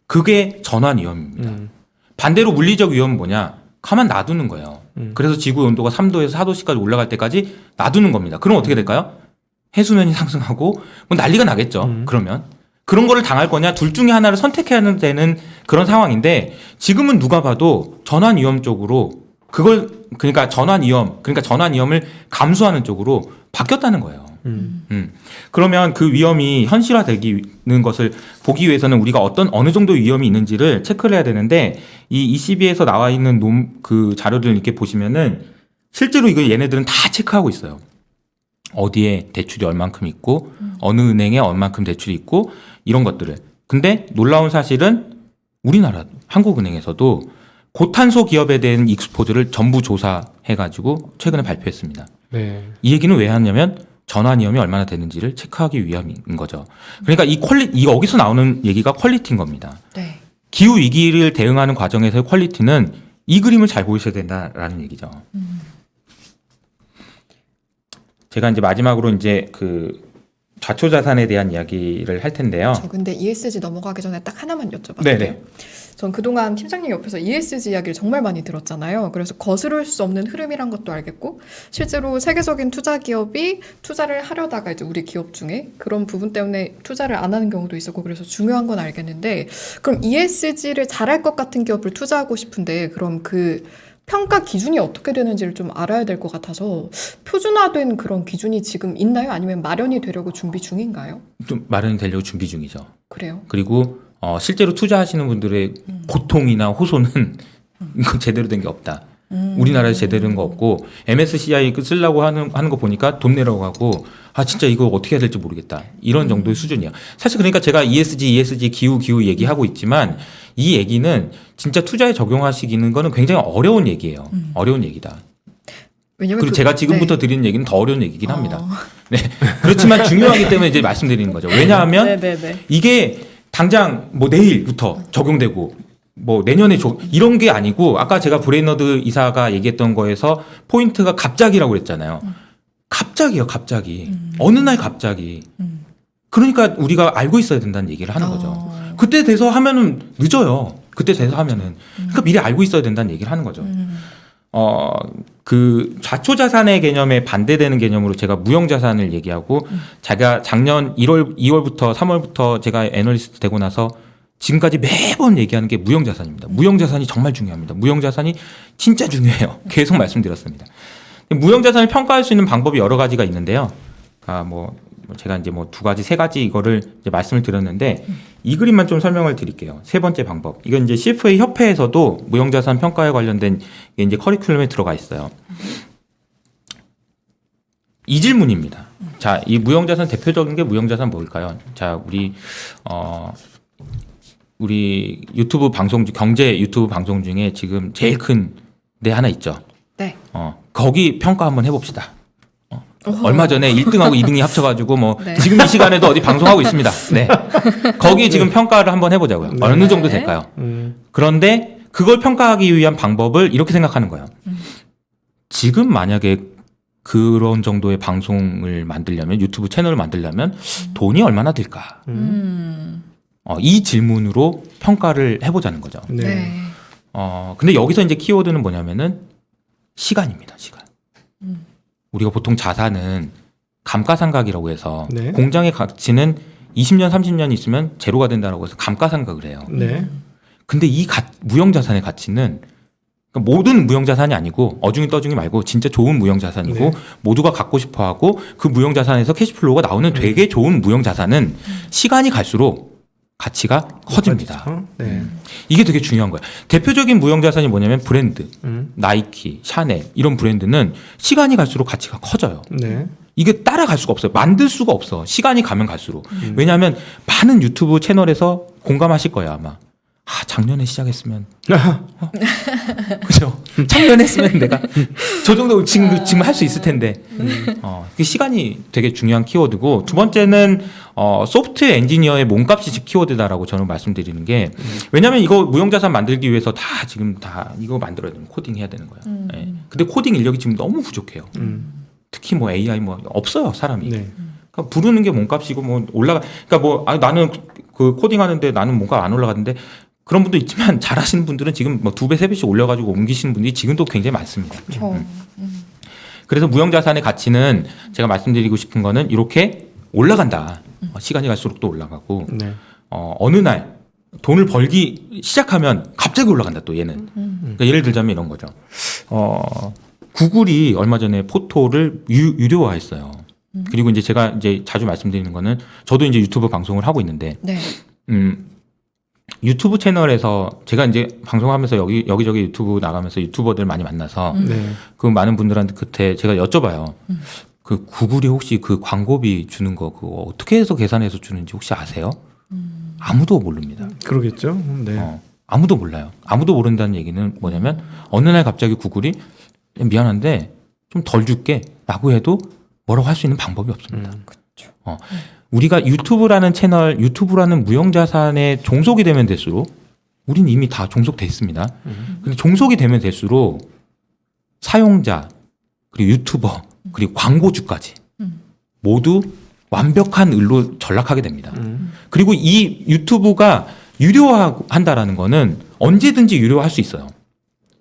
그게 전환 위험입니다. 반대로 물리적 위험은 뭐냐? 가만 놔두는 거예요. 그래서 지구 온도가 3도에서 4도씨까지 올라갈 때까지 놔두는 겁니다. 그럼 어떻게 될까요? 해수면이 상승하고 뭐 난리가 나겠죠. 그러면 그런 거를 당할 거냐 둘 중에 하나를 선택해야 되는 그런 상황인데 지금은 누가 봐도 전환 위험 쪽으로 그러니까 전환 위험을 감수하는 쪽으로 바뀌었다는 거예요. 그러면 그 위험이 현실화되는 것을 보기 위해서는 우리가 어느 정도 위험이 있는지를 체크를 해야 되는데 이 ECB에서 나와 있는 그 자료들을 이렇게 보시면은 실제로 이거 얘네들은 다 체크하고 있어요. 어디에 대출이 얼만큼 있고 어느 은행에 얼만큼 대출이 있고 이런 것들을. 근데 놀라운 사실은 우리나라 한국은행에서도 고탄소 기업에 대한 익스포즈를 전부 조사해가지고 최근에 발표했습니다. 네. 이 얘기는 왜 하냐면 전환 위험이 얼마나 되는지를 체크하기 위함인 거죠. 그러니까 여기서 나오는 얘기가 퀄리티인 겁니다. 네. 기후 위기를 대응하는 과정에서의 퀄리티는 이 그림을 잘 보이셔야 된다라는 얘기죠. 제가 이제 마지막으로 이제 그 좌초 자산에 대한 이야기를 할 텐데요. 저 근데 ESG 넘어가기 전에 딱 하나만 여쭤봐도 네네. 돼요? 전 그동안 팀장님 옆에서 ESG 이야기를 정말 많이 들었잖아요. 그래서 거스를 수 없는 흐름이란 것도 알겠고 실제로 세계적인 투자 기업이 투자를 하려다가 이제 우리 기업 중에 그런 부분 때문에 투자를 안 하는 경우도 있었고 그래서 중요한 건 알겠는데 그럼 ESG를 잘할 것 같은 기업을 투자하고 싶은데 그럼 그 평가 기준이 어떻게 되는지를 좀 알아야 될 것 같아서 표준화된 그런 기준이 지금 있나요? 아니면 마련이 되려고 준비 중인가요? 좀 마련이 되려고 준비 중이죠. 그래요? 그리고 실제로 투자하시는 분들의 고통이나 호소는 이거 제대로 된 게 없다. 우리나라에 제대로 된 거 없고 MSCI 쓰려고 하는 거 보니까 돈 내라고 하고 진짜 이거 어떻게 해야 될지 모르겠다. 이런 정도의 수준이야. 사실 그러니까 제가 ESG 기후 얘기하고 있지만 이 얘기는 진짜 투자에 적용하시기는 거는 굉장히 어려운 얘기예요. 어려운 얘기다. 왜냐면 그리고 제가 지금부터 드리는 얘기는 더 어려운 얘기긴 합니다. 네. 그렇지만 중요하기 때문에 이제 말씀드리는 거죠. 왜냐하면 네네네. 이게 당장 뭐 내일부터 적용되고 뭐 내년에 이런 게 아니고 아까 제가 브레이너드 이사가 얘기했던 거에서 포인트가 갑자기라고 그랬잖아요. 갑자기요, 갑자기. 어느 날 갑자기. 그러니까 우리가 알고 있어야 된다는 얘기를 하는 거죠. 그때 돼서 하면은 늦어요. 그때 돼서 하면은. 그러니까 미리 알고 있어야 된다는 얘기를 하는 거죠. 그 좌초 자산의 개념에 반대되는 개념으로 제가 무형 자산을 얘기하고 제가 작년 2월부터 3월부터 제가 애널리스트 되고 나서 지금까지 매번 얘기하는 게 무형 자산입니다. 무형 자산이 정말 중요합니다. 무형 자산이 진짜 중요해요. 계속 말씀드렸습니다. 무형 자산을 평가할 수 있는 방법이 여러 가지가 있는데요. 제가 이제 뭐 2가지, 3가지 이거를 이제 말씀을 드렸는데 이 그림만 좀 설명을 드릴게요. 3번째 방법. 이건 이제 CFA 협회에서도 무형자산 평가에 관련된 게 이제 커리큘럼에 들어가 있어요. 이 질문입니다. 자, 이 무형자산 대표적인 게 무형자산 뭘까요? 자, 우리 유튜브 방송 경제 유튜브 방송 중에 지금 제일 큰 데 하나 있죠. 네. 거기 평가 한번 해봅시다. 얼마 전에 1등하고 2등이 합쳐가지고 네. 지금 이 시간에도 어디 방송하고 있습니다. 네. 거기 지금 평가를 한번 해보자고요. 어느 정도 될까요? 그런데 그걸 평가하기 위한 방법을 이렇게 생각하는 거예요. 지금 만약에 그런 정도의 방송을 만들려면 유튜브 채널을 만들려면 돈이 얼마나 들까? 이 질문으로 평가를 해보자는 거죠. 네. 네. 근데 여기서 이제 키워드는 뭐냐면은 시간입니다. 시간. 우리가 보통 자산은 감가상각이라고 해서 네. 공장의 가치는 20년, 30년 있으면 제로가 된다고 해서 감가상각을 해요. 네. 근데 이 무형자산의 가치는 그러니까 모든 무형자산이 아니고 어중이 떠중이 말고 진짜 좋은 무형자산이고 네. 모두가 갖고 싶어하고 그 무형자산에서 캐시플로우가 나오는 되게 좋은 무형자산은 시간이 갈수록 가치가 커집니다. 네. 이게 되게 중요한 거예요. 대표적인 무형자산이 뭐냐면 브랜드, 나이키, 샤넬 이런 브랜드는 시간이 갈수록 가치가 커져요. 네. 이게 따라갈 수가 없어요. 만들 수가 없어. 시간이 가면 갈수록. 왜냐하면 많은 유튜브 채널에서 공감하실 거예요 아마. 작년에 시작했으면 그죠? 작년에 했으면 내가 저 정도 지금 할 수 있을 텐데 그 시간이 되게 중요한 키워드고 두 번째는 소프트 엔지니어의 몸값이 키워드다라고 저는 말씀드리는 게 왜냐하면 이거 무형자산 만들기 위해서 다 지금 다 이거 만들어야 되는 코딩 해야 되는 거예요. 예. 근데 코딩 인력이 지금 너무 부족해요. 특히 뭐 AI 뭐 없어요 사람이. 네. 그러니까 부르는 게 몸값이고 뭐 그러니까 뭐 나는 그 코딩하는데 나는 몸값 안 올라가는데 그런 분도 있지만 잘하시는 분들은 지금 뭐 2배, 3배씩 올려가지고 옮기시는 분들이 지금도 굉장히 많습니다. 그렇죠. 그래서 무형자산의 가치는 제가 말씀드리고 싶은 거는 이렇게 올라간다. 시간이 갈수록 또 올라가고 네. 어느 날 돈을 벌기 시작하면 갑자기 올라간다 또 얘는. 그러니까 예를 들자면 이런 거죠. 구글이 얼마 전에 포토를 유료화했어요. 그리고 이제 제가 이제 자주 말씀드리는 거는 저도 이제 유튜브 방송을 하고 있는데 네. 유튜브 채널에서 제가 이제 방송하면서 여기저기 유튜브 나가면서 유튜버들 많이 만나서 네. 그 많은 분들한테 그때 제가 여쭤봐요. 그 구글이 혹시 그 광고비 주는 거 그거 어떻게 해서 계산해서 주는지 혹시 아세요? 아무도 모릅니다. 그러겠죠. 네. 아무도 몰라요. 아무도 모른다는 얘기는 뭐냐면 어느 날 갑자기 구글이 미안한데 좀 덜 줄게 라고 해도 뭐라고 할 수 있는 방법이 없습니다. 우리가 유튜브라는 채널, 유튜브라는 무형자산에 종속이 되면 될수록 우리는 이미 다 종속돼 있습니다. 근데 종속이 되면 될수록 사용자, 그리고 유튜버, 그리고 광고주까지 모두 완벽한 을로 전락하게 됩니다. 그리고 이 유튜브가 유료화한다라는 거는 언제든지 유료화할 수 있어요.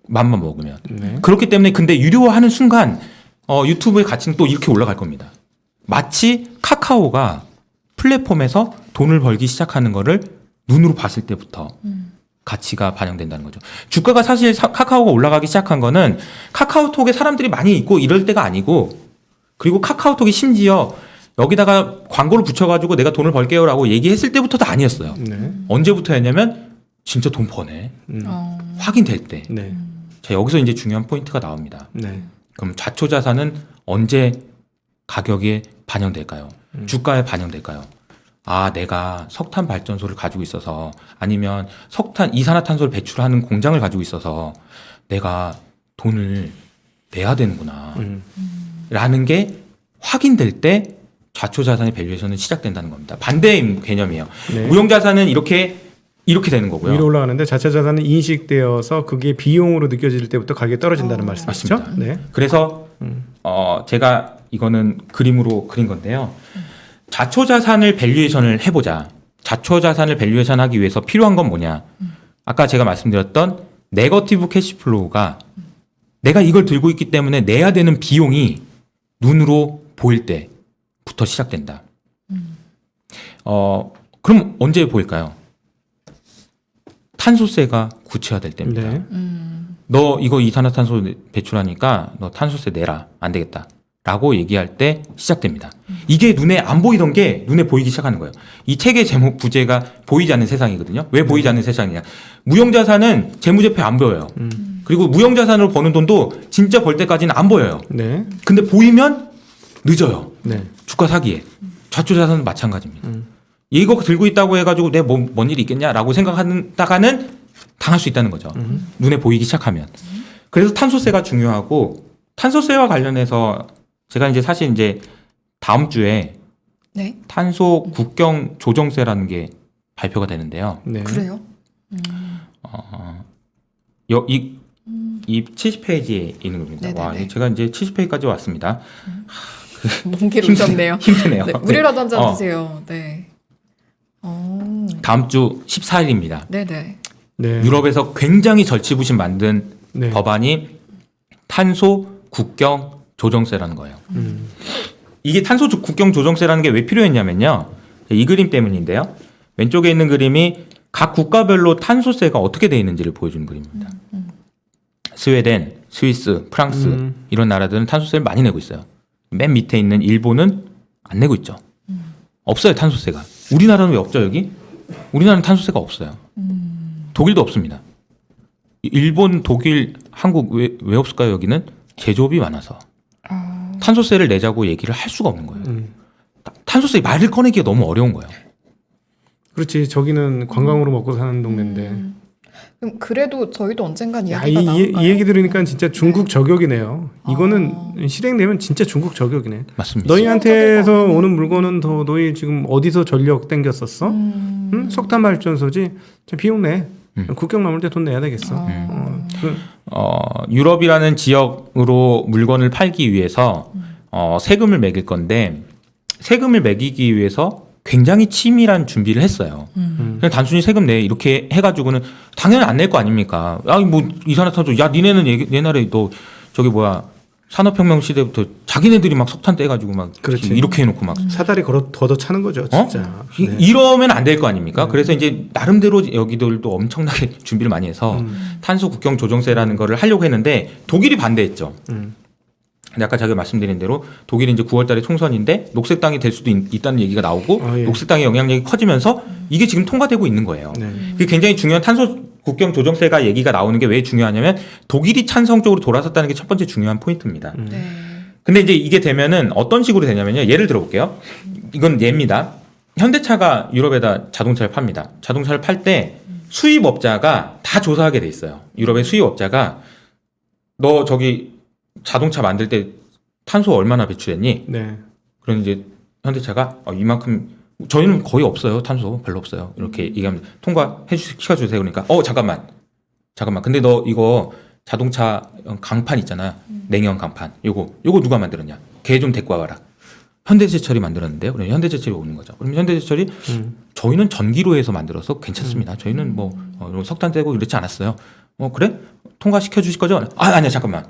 맘만 먹으면. 네. 그렇기 때문에 근데 유료화하는 순간 유튜브의 가치는 또 이렇게 올라갈 겁니다. 마치 카카오가 플랫폼에서 돈을 벌기 시작하는 거를 눈으로 봤을 때부터 가치가 반영된다는 거죠. 주가가 사실 카카오가 올라가기 시작한 거는 카카오톡에 사람들이 많이 있고 이럴 때가 아니고 그리고 카카오톡이 심지어 여기다가 광고를 붙여가지고 내가 돈을 벌게요라고 얘기했을 때부터도 아니었어요. 네. 언제부터였냐면 진짜 돈 버네. 확인될 때. 네. 자, 여기서 이제 중요한 포인트가 나옵니다. 네. 그럼 좌초자산은 언제 가격에 반영될까요? 주가에 반영될까요? 내가 석탄 발전소를 가지고 있어서 아니면 이산화탄소를 배출하는 공장을 가지고 있어서 내가 돈을 내야 되는구나. 라는 게 확인될 때 좌초자산의 밸류에이션은 시작된다는 겁니다. 반대의 개념이에요. 네. 무형자산은 이렇게 되는 거고요. 위로 올라가는데 자체 자산은 인식되어서 그게 비용으로 느껴질 때부터 가격이 떨어진다는 말씀이시죠? 맞습니다. 네. 그래서 제가 이거는 그림으로 그린 건데요. 좌초자산을 밸류에이션을 해보자. 좌초자산을 밸류에이션 하기 위해서 필요한 건 뭐냐. 아까 제가 말씀드렸던 네거티브 캐시플로우가 내가 이걸 들고 있기 때문에 내야 되는 비용이 눈으로 보일 때부터 시작된다. 그럼 언제 보일까요? 탄소세가 구체화될 때입니다. 네. 너 이거 이산화탄소 배출하니까 너 탄소세 내라. 안 되겠다. 라고 얘기할 때 시작됩니다. 이게 눈에 안 보이던 게 눈에 보이기 시작하는 거예요. 이 책의 제목 부제가 보이지 않는 세상이거든요. 왜 보이지 않는 세상이냐. 무형자산은 재무제표에 안 보여요. 그리고 무형자산으로 버는 돈도 진짜 벌 때까지는 안 보여요. 네. 근데 보이면 늦어요. 네. 주가 사기에. 좌초자산은 마찬가지입니다. 이거 들고 있다고 해가지고 내 뭔 일이 있겠냐라고 생각하다가는 당할 수 있다는 거죠. 눈에 보이기 시작하면. 그래서 탄소세가 중요하고 탄소세와 관련해서 제가 이제 사실 이제 다음 주에 네. 탄소 국경 조정세라는 게 발표가 되는데요. 네. 그래요? 이 70페이지에 있는 겁니다. 네네네. 와, 제가 이제 70페이지까지 왔습니다. 먼 길 오셨네요. 힘드네요. 네, 물이라도 한잔 드세요. 네. 다음 주 14일입니다. 네네. 네. 유럽에서 굉장히 절치부심 만든 네. 법안이 탄소 국경 조정세라는 거예요. 이게 탄소 국경 조정세라는 게 왜 필요했냐면요. 이 그림 때문인데요. 왼쪽에 있는 그림이 각 국가별로 탄소세가 어떻게 되어 있는지를 보여주는 그림입니다. 스웨덴, 스위스, 프랑스 이런 나라들은 탄소세를 많이 내고 있어요. 맨 밑에 있는 일본은 안 내고 있죠. 없어요, 탄소세가. 우리나라는 왜 없죠, 여기? 우리나라는 탄소세가 없어요. 독일도 없습니다. 일본, 독일, 한국 왜 없을까요, 여기는? 제조업이 많아서. 탄소세를 내자고 얘기를 할 수가 없는 거예요. 탄소세 말을 꺼내기가 너무 어려운 거예요. 그렇지. 저기는 관광으로 먹고 사는 동네인데. 그럼 그래도 저희도 언젠간 야, 이야기가 이 나올까요? 얘기 들으니까 진짜 중국 저격이네요. 이거는 실행되면 진짜 중국 저격이네. 맞습니다. 너희한테서 오는 물건은 더 너희 지금 어디서 전력 땡겼었어? 응? 석탄 발전소지. 참 비용 내. 국경 넘을 때 돈 내야 되겠어. 유럽이라는 지역으로 물건을 팔기 위해서 세금을 매길 건데 세금을 매기기 위해서 굉장히 치밀한 준비를 했어요. 그냥 단순히 세금 내 이렇게 해가지고는 당연히 안 낼 거 아닙니까? 아니 뭐 이산화탄소 야 니네는 옛날에 너 저기 뭐야 산업혁명 시대부터 자기네들이 막 석탄 떼가지고 막 그렇지. 이렇게 해놓고 막 사다리 걷어 차는 거죠, 진짜. 네. 이러면 안 될 거 아닙니까? 그래서 이제 나름대로 여기들도 엄청나게 준비를 많이 해서 탄소 국경 조정세라는 거를 하려고 했는데 독일이 반대했죠. 근데 아까 제가 말씀드린 대로 독일이 이제 9월달에 총선인데 녹색당이 될 수도 있다는 얘기가 나오고 예. 녹색당의 영향력이 커지면서 이게 지금 통과되고 있는 거예요. 네. 그게 굉장히 중요한 탄소 국경 조정세가 얘기가 나오는 게 왜 중요하냐면 독일이 찬성 쪽으로 돌아섰다는 게 첫 번째 중요한 포인트입니다. 네. 근데 이제 이게 되면은 어떤 식으로 되냐면요. 예를 들어볼게요. 이건 예입니다. 현대차가 유럽에다 자동차를 팝니다. 자동차를 팔 때 수입업자가 다 조사하게 돼 있어요. 유럽의 수입업자가 너 저기 자동차 만들 때 탄소 얼마나 배출했니? 네. 그럼 이제 현대차가 이만큼 저희는 거의 없어요. 탄소 별로 없어요. 이렇게 얘기하면 시켜주세요. 그러니까 잠깐만. 근데 너 이거 자동차 강판 있잖아. 냉연 강판. 요거 누가 만들었냐? 걔 좀 데리고 와봐라. 현대제철이 만들었는데요. 그럼 현대제철이 오는 거죠. 그럼 현대제철이 저희는 전기로 해서 만들어서 괜찮습니다. 저희는 뭐 석탄 떼고 이렇지 않았어요. 그래? 통과시켜 주실 거죠? 아니야 잠깐만.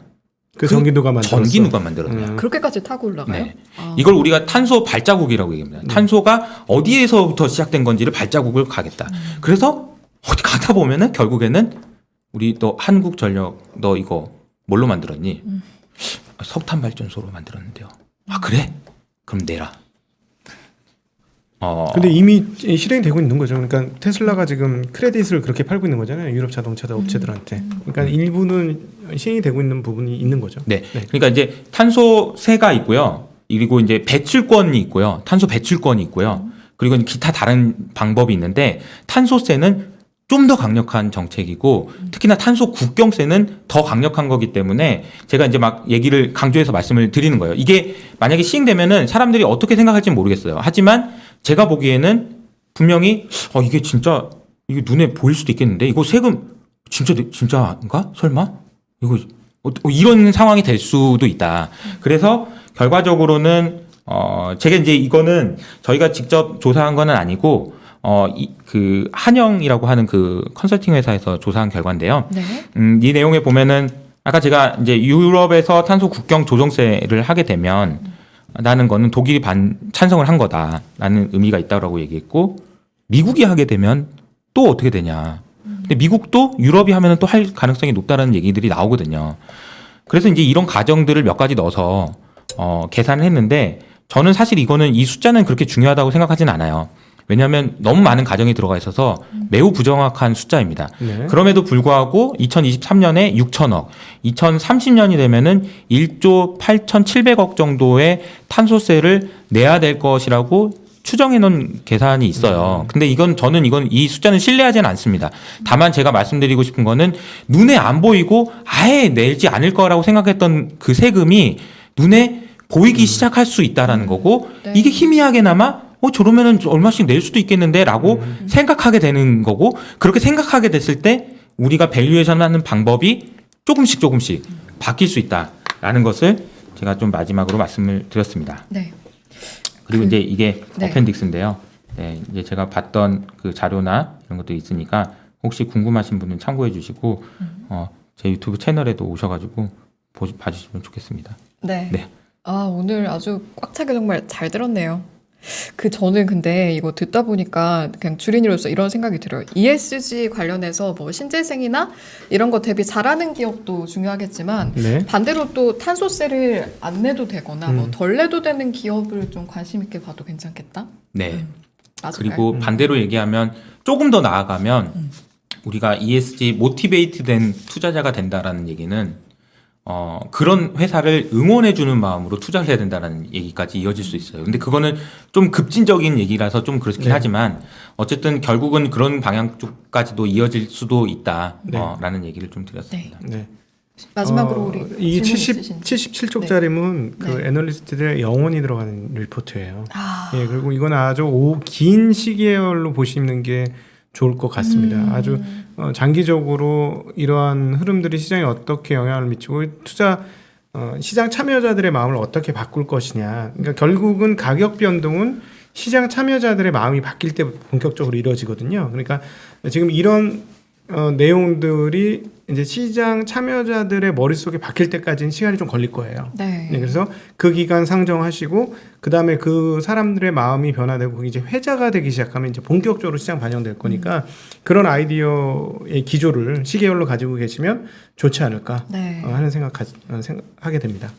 그 전기 누가 만들었어? 전기 누가 만들었냐? 그렇게까지 타고 올라가요? 네. 이걸 우리가 탄소 발자국이라고 얘기합니다. 탄소가 어디에서부터 시작된 건지를 발자국을 가겠다. 그래서 어디 가다 보면은 결국에는 우리 너 한국전력 너 이거 뭘로 만들었니? 석탄 발전소로 만들었는데요. 아 그래? 그럼 내라. 근데 이미 실행이 되고 있는 거죠. 그러니까 테슬라가 지금 크레딧을 그렇게 팔고 있는 거잖아요. 유럽 자동차 업체들한테. 그러니까 일부는 시행이 되고 있는 부분이 있는 거죠. 네. 그러니까 이제 탄소세가 있고요. 그리고 이제 배출권이 있고요. 탄소 배출권이 있고요. 그리고 기타 다른 방법이 있는데 탄소세는 좀 더 강력한 정책이고 특히나 탄소 국경세는 더 강력한 거기 때문에 제가 이제 막 얘기를 강조해서 말씀을 드리는 거예요. 이게 만약에 시행되면은 사람들이 어떻게 생각할지 모르겠어요. 하지만 제가 보기에는 분명히 이게 진짜 이게 눈에 보일 수도 있겠는데 이거 세금 진짜인가? 설마? 이거 이런 상황이 될 수도 있다. 그래서 결과적으로는 제가 이제 이거는 저희가 직접 조사한 거는 아니고 그 한영이라고 하는 그 컨설팅 회사에서 조사한 결과인데요. 네. 이 내용에 보면은 아까 제가 이제 유럽에서 탄소 국경 조정세를 하게 되면 라는 거는 독일이 찬성을 한 거다라는 의미가 있다고 얘기했고 미국이 하게 되면 또 어떻게 되냐. 근데 미국도 유럽이 하면은 또 할 가능성이 높다라는 얘기들이 나오거든요. 그래서 이제 이런 가정들을 몇 가지 넣어서 계산을 했는데 저는 사실 이거는 이 숫자는 그렇게 중요하다고 생각하지는 않아요. 왜냐하면 너무 많은 가정이 들어가 있어서 매우 부정확한 숫자입니다. 네. 그럼에도 불구하고 2023년에 6천억, 2030년이 되면은 1조 8,700억 정도의 탄소세를 내야 될 것이라고 추정해 놓은 계산이 있어요. 근데 이건 이 숫자는 신뢰하지는 않습니다. 다만 제가 말씀드리고 싶은 거는 눈에 안 보이고 아예 내지 않을 거라고 생각했던 그 세금이 눈에 보이기 시작할 수 있다라는 거고 네. 이게 희미하게나마 저러면은 얼마씩 낼 수도 있겠는데라고 생각하게 되는 거고 그렇게 생각하게 됐을 때 우리가 밸류에이션 하는 방법이 조금씩 바뀔 수 있다라는 것을 제가 좀 마지막으로 말씀을 드렸습니다. 네. 그리고 이제 이게 네. 어펜딕스인데요. 네, 이제 제가 봤던 그 자료나 이런 것도 있으니까 혹시 궁금하신 분은 참고해 주시고 제 유튜브 채널에도 오셔가지고 봐주시면 좋겠습니다. 네. 네. 오늘 아주 꽉 차게 정말 잘 들었네요. 저는 근데 이거 듣다 보니까 그냥 주린이로서 이런 생각이 들어요. ESG 관련해서 뭐 신재생이나 이런 거 대비 잘하는 기업도 중요하겠지만 네. 반대로 또 탄소세를 안 내도 되거나 뭐 덜 내도 되는 기업을 좀 관심 있게 봐도 괜찮겠다. 네. 맞을까요? 그리고 반대로 얘기하면 조금 더 나아가면 우리가 ESG 모티베이트된 투자자가 된다라는 얘기는 그런 회사를 응원해주는 마음으로 투자를 해야 된다는 얘기까지 이어질 수 있어요. 근데 그거는 좀 급진적인 얘기라서 좀 그렇긴 네. 하지만 어쨌든 결국은 그런 방향 쪽까지도 이어질 수도 있다. 네. 라는 얘기를 좀 드렸습니다. 네. 마지막으로 우리 이 질문 있으신- 77쪽짜리면 그 네. 애널리스트들의 영혼이 들어가는 리포트예요. 아, 예, 그리고 이건 아주 긴 시계열로 보시는 게 좋을 것 같습니다. 아주 장기적으로 이러한 흐름들이 시장에 어떻게 영향을 미치고 시장 참여자들의 마음을 어떻게 바꿀 것이냐. 그러니까 결국은 가격 변동은 시장 참여자들의 마음이 바뀔 때 본격적으로 이루어지거든요. 그러니까 지금 이런 내용들이 이제 시장 참여자들의 머릿속에 박힐 때까지는 시간이 좀 걸릴 거예요. 네. 네, 그래서 그 기간 상정하시고 그 다음에 그 사람들의 마음이 변화되고 이제 회자가 되기 시작하면 이제 본격적으로 시장 반영될 거니까 그런 아이디어의 기조를 시계열로 가지고 계시면 좋지 않을까 네. 하는 생각하게 됩니다.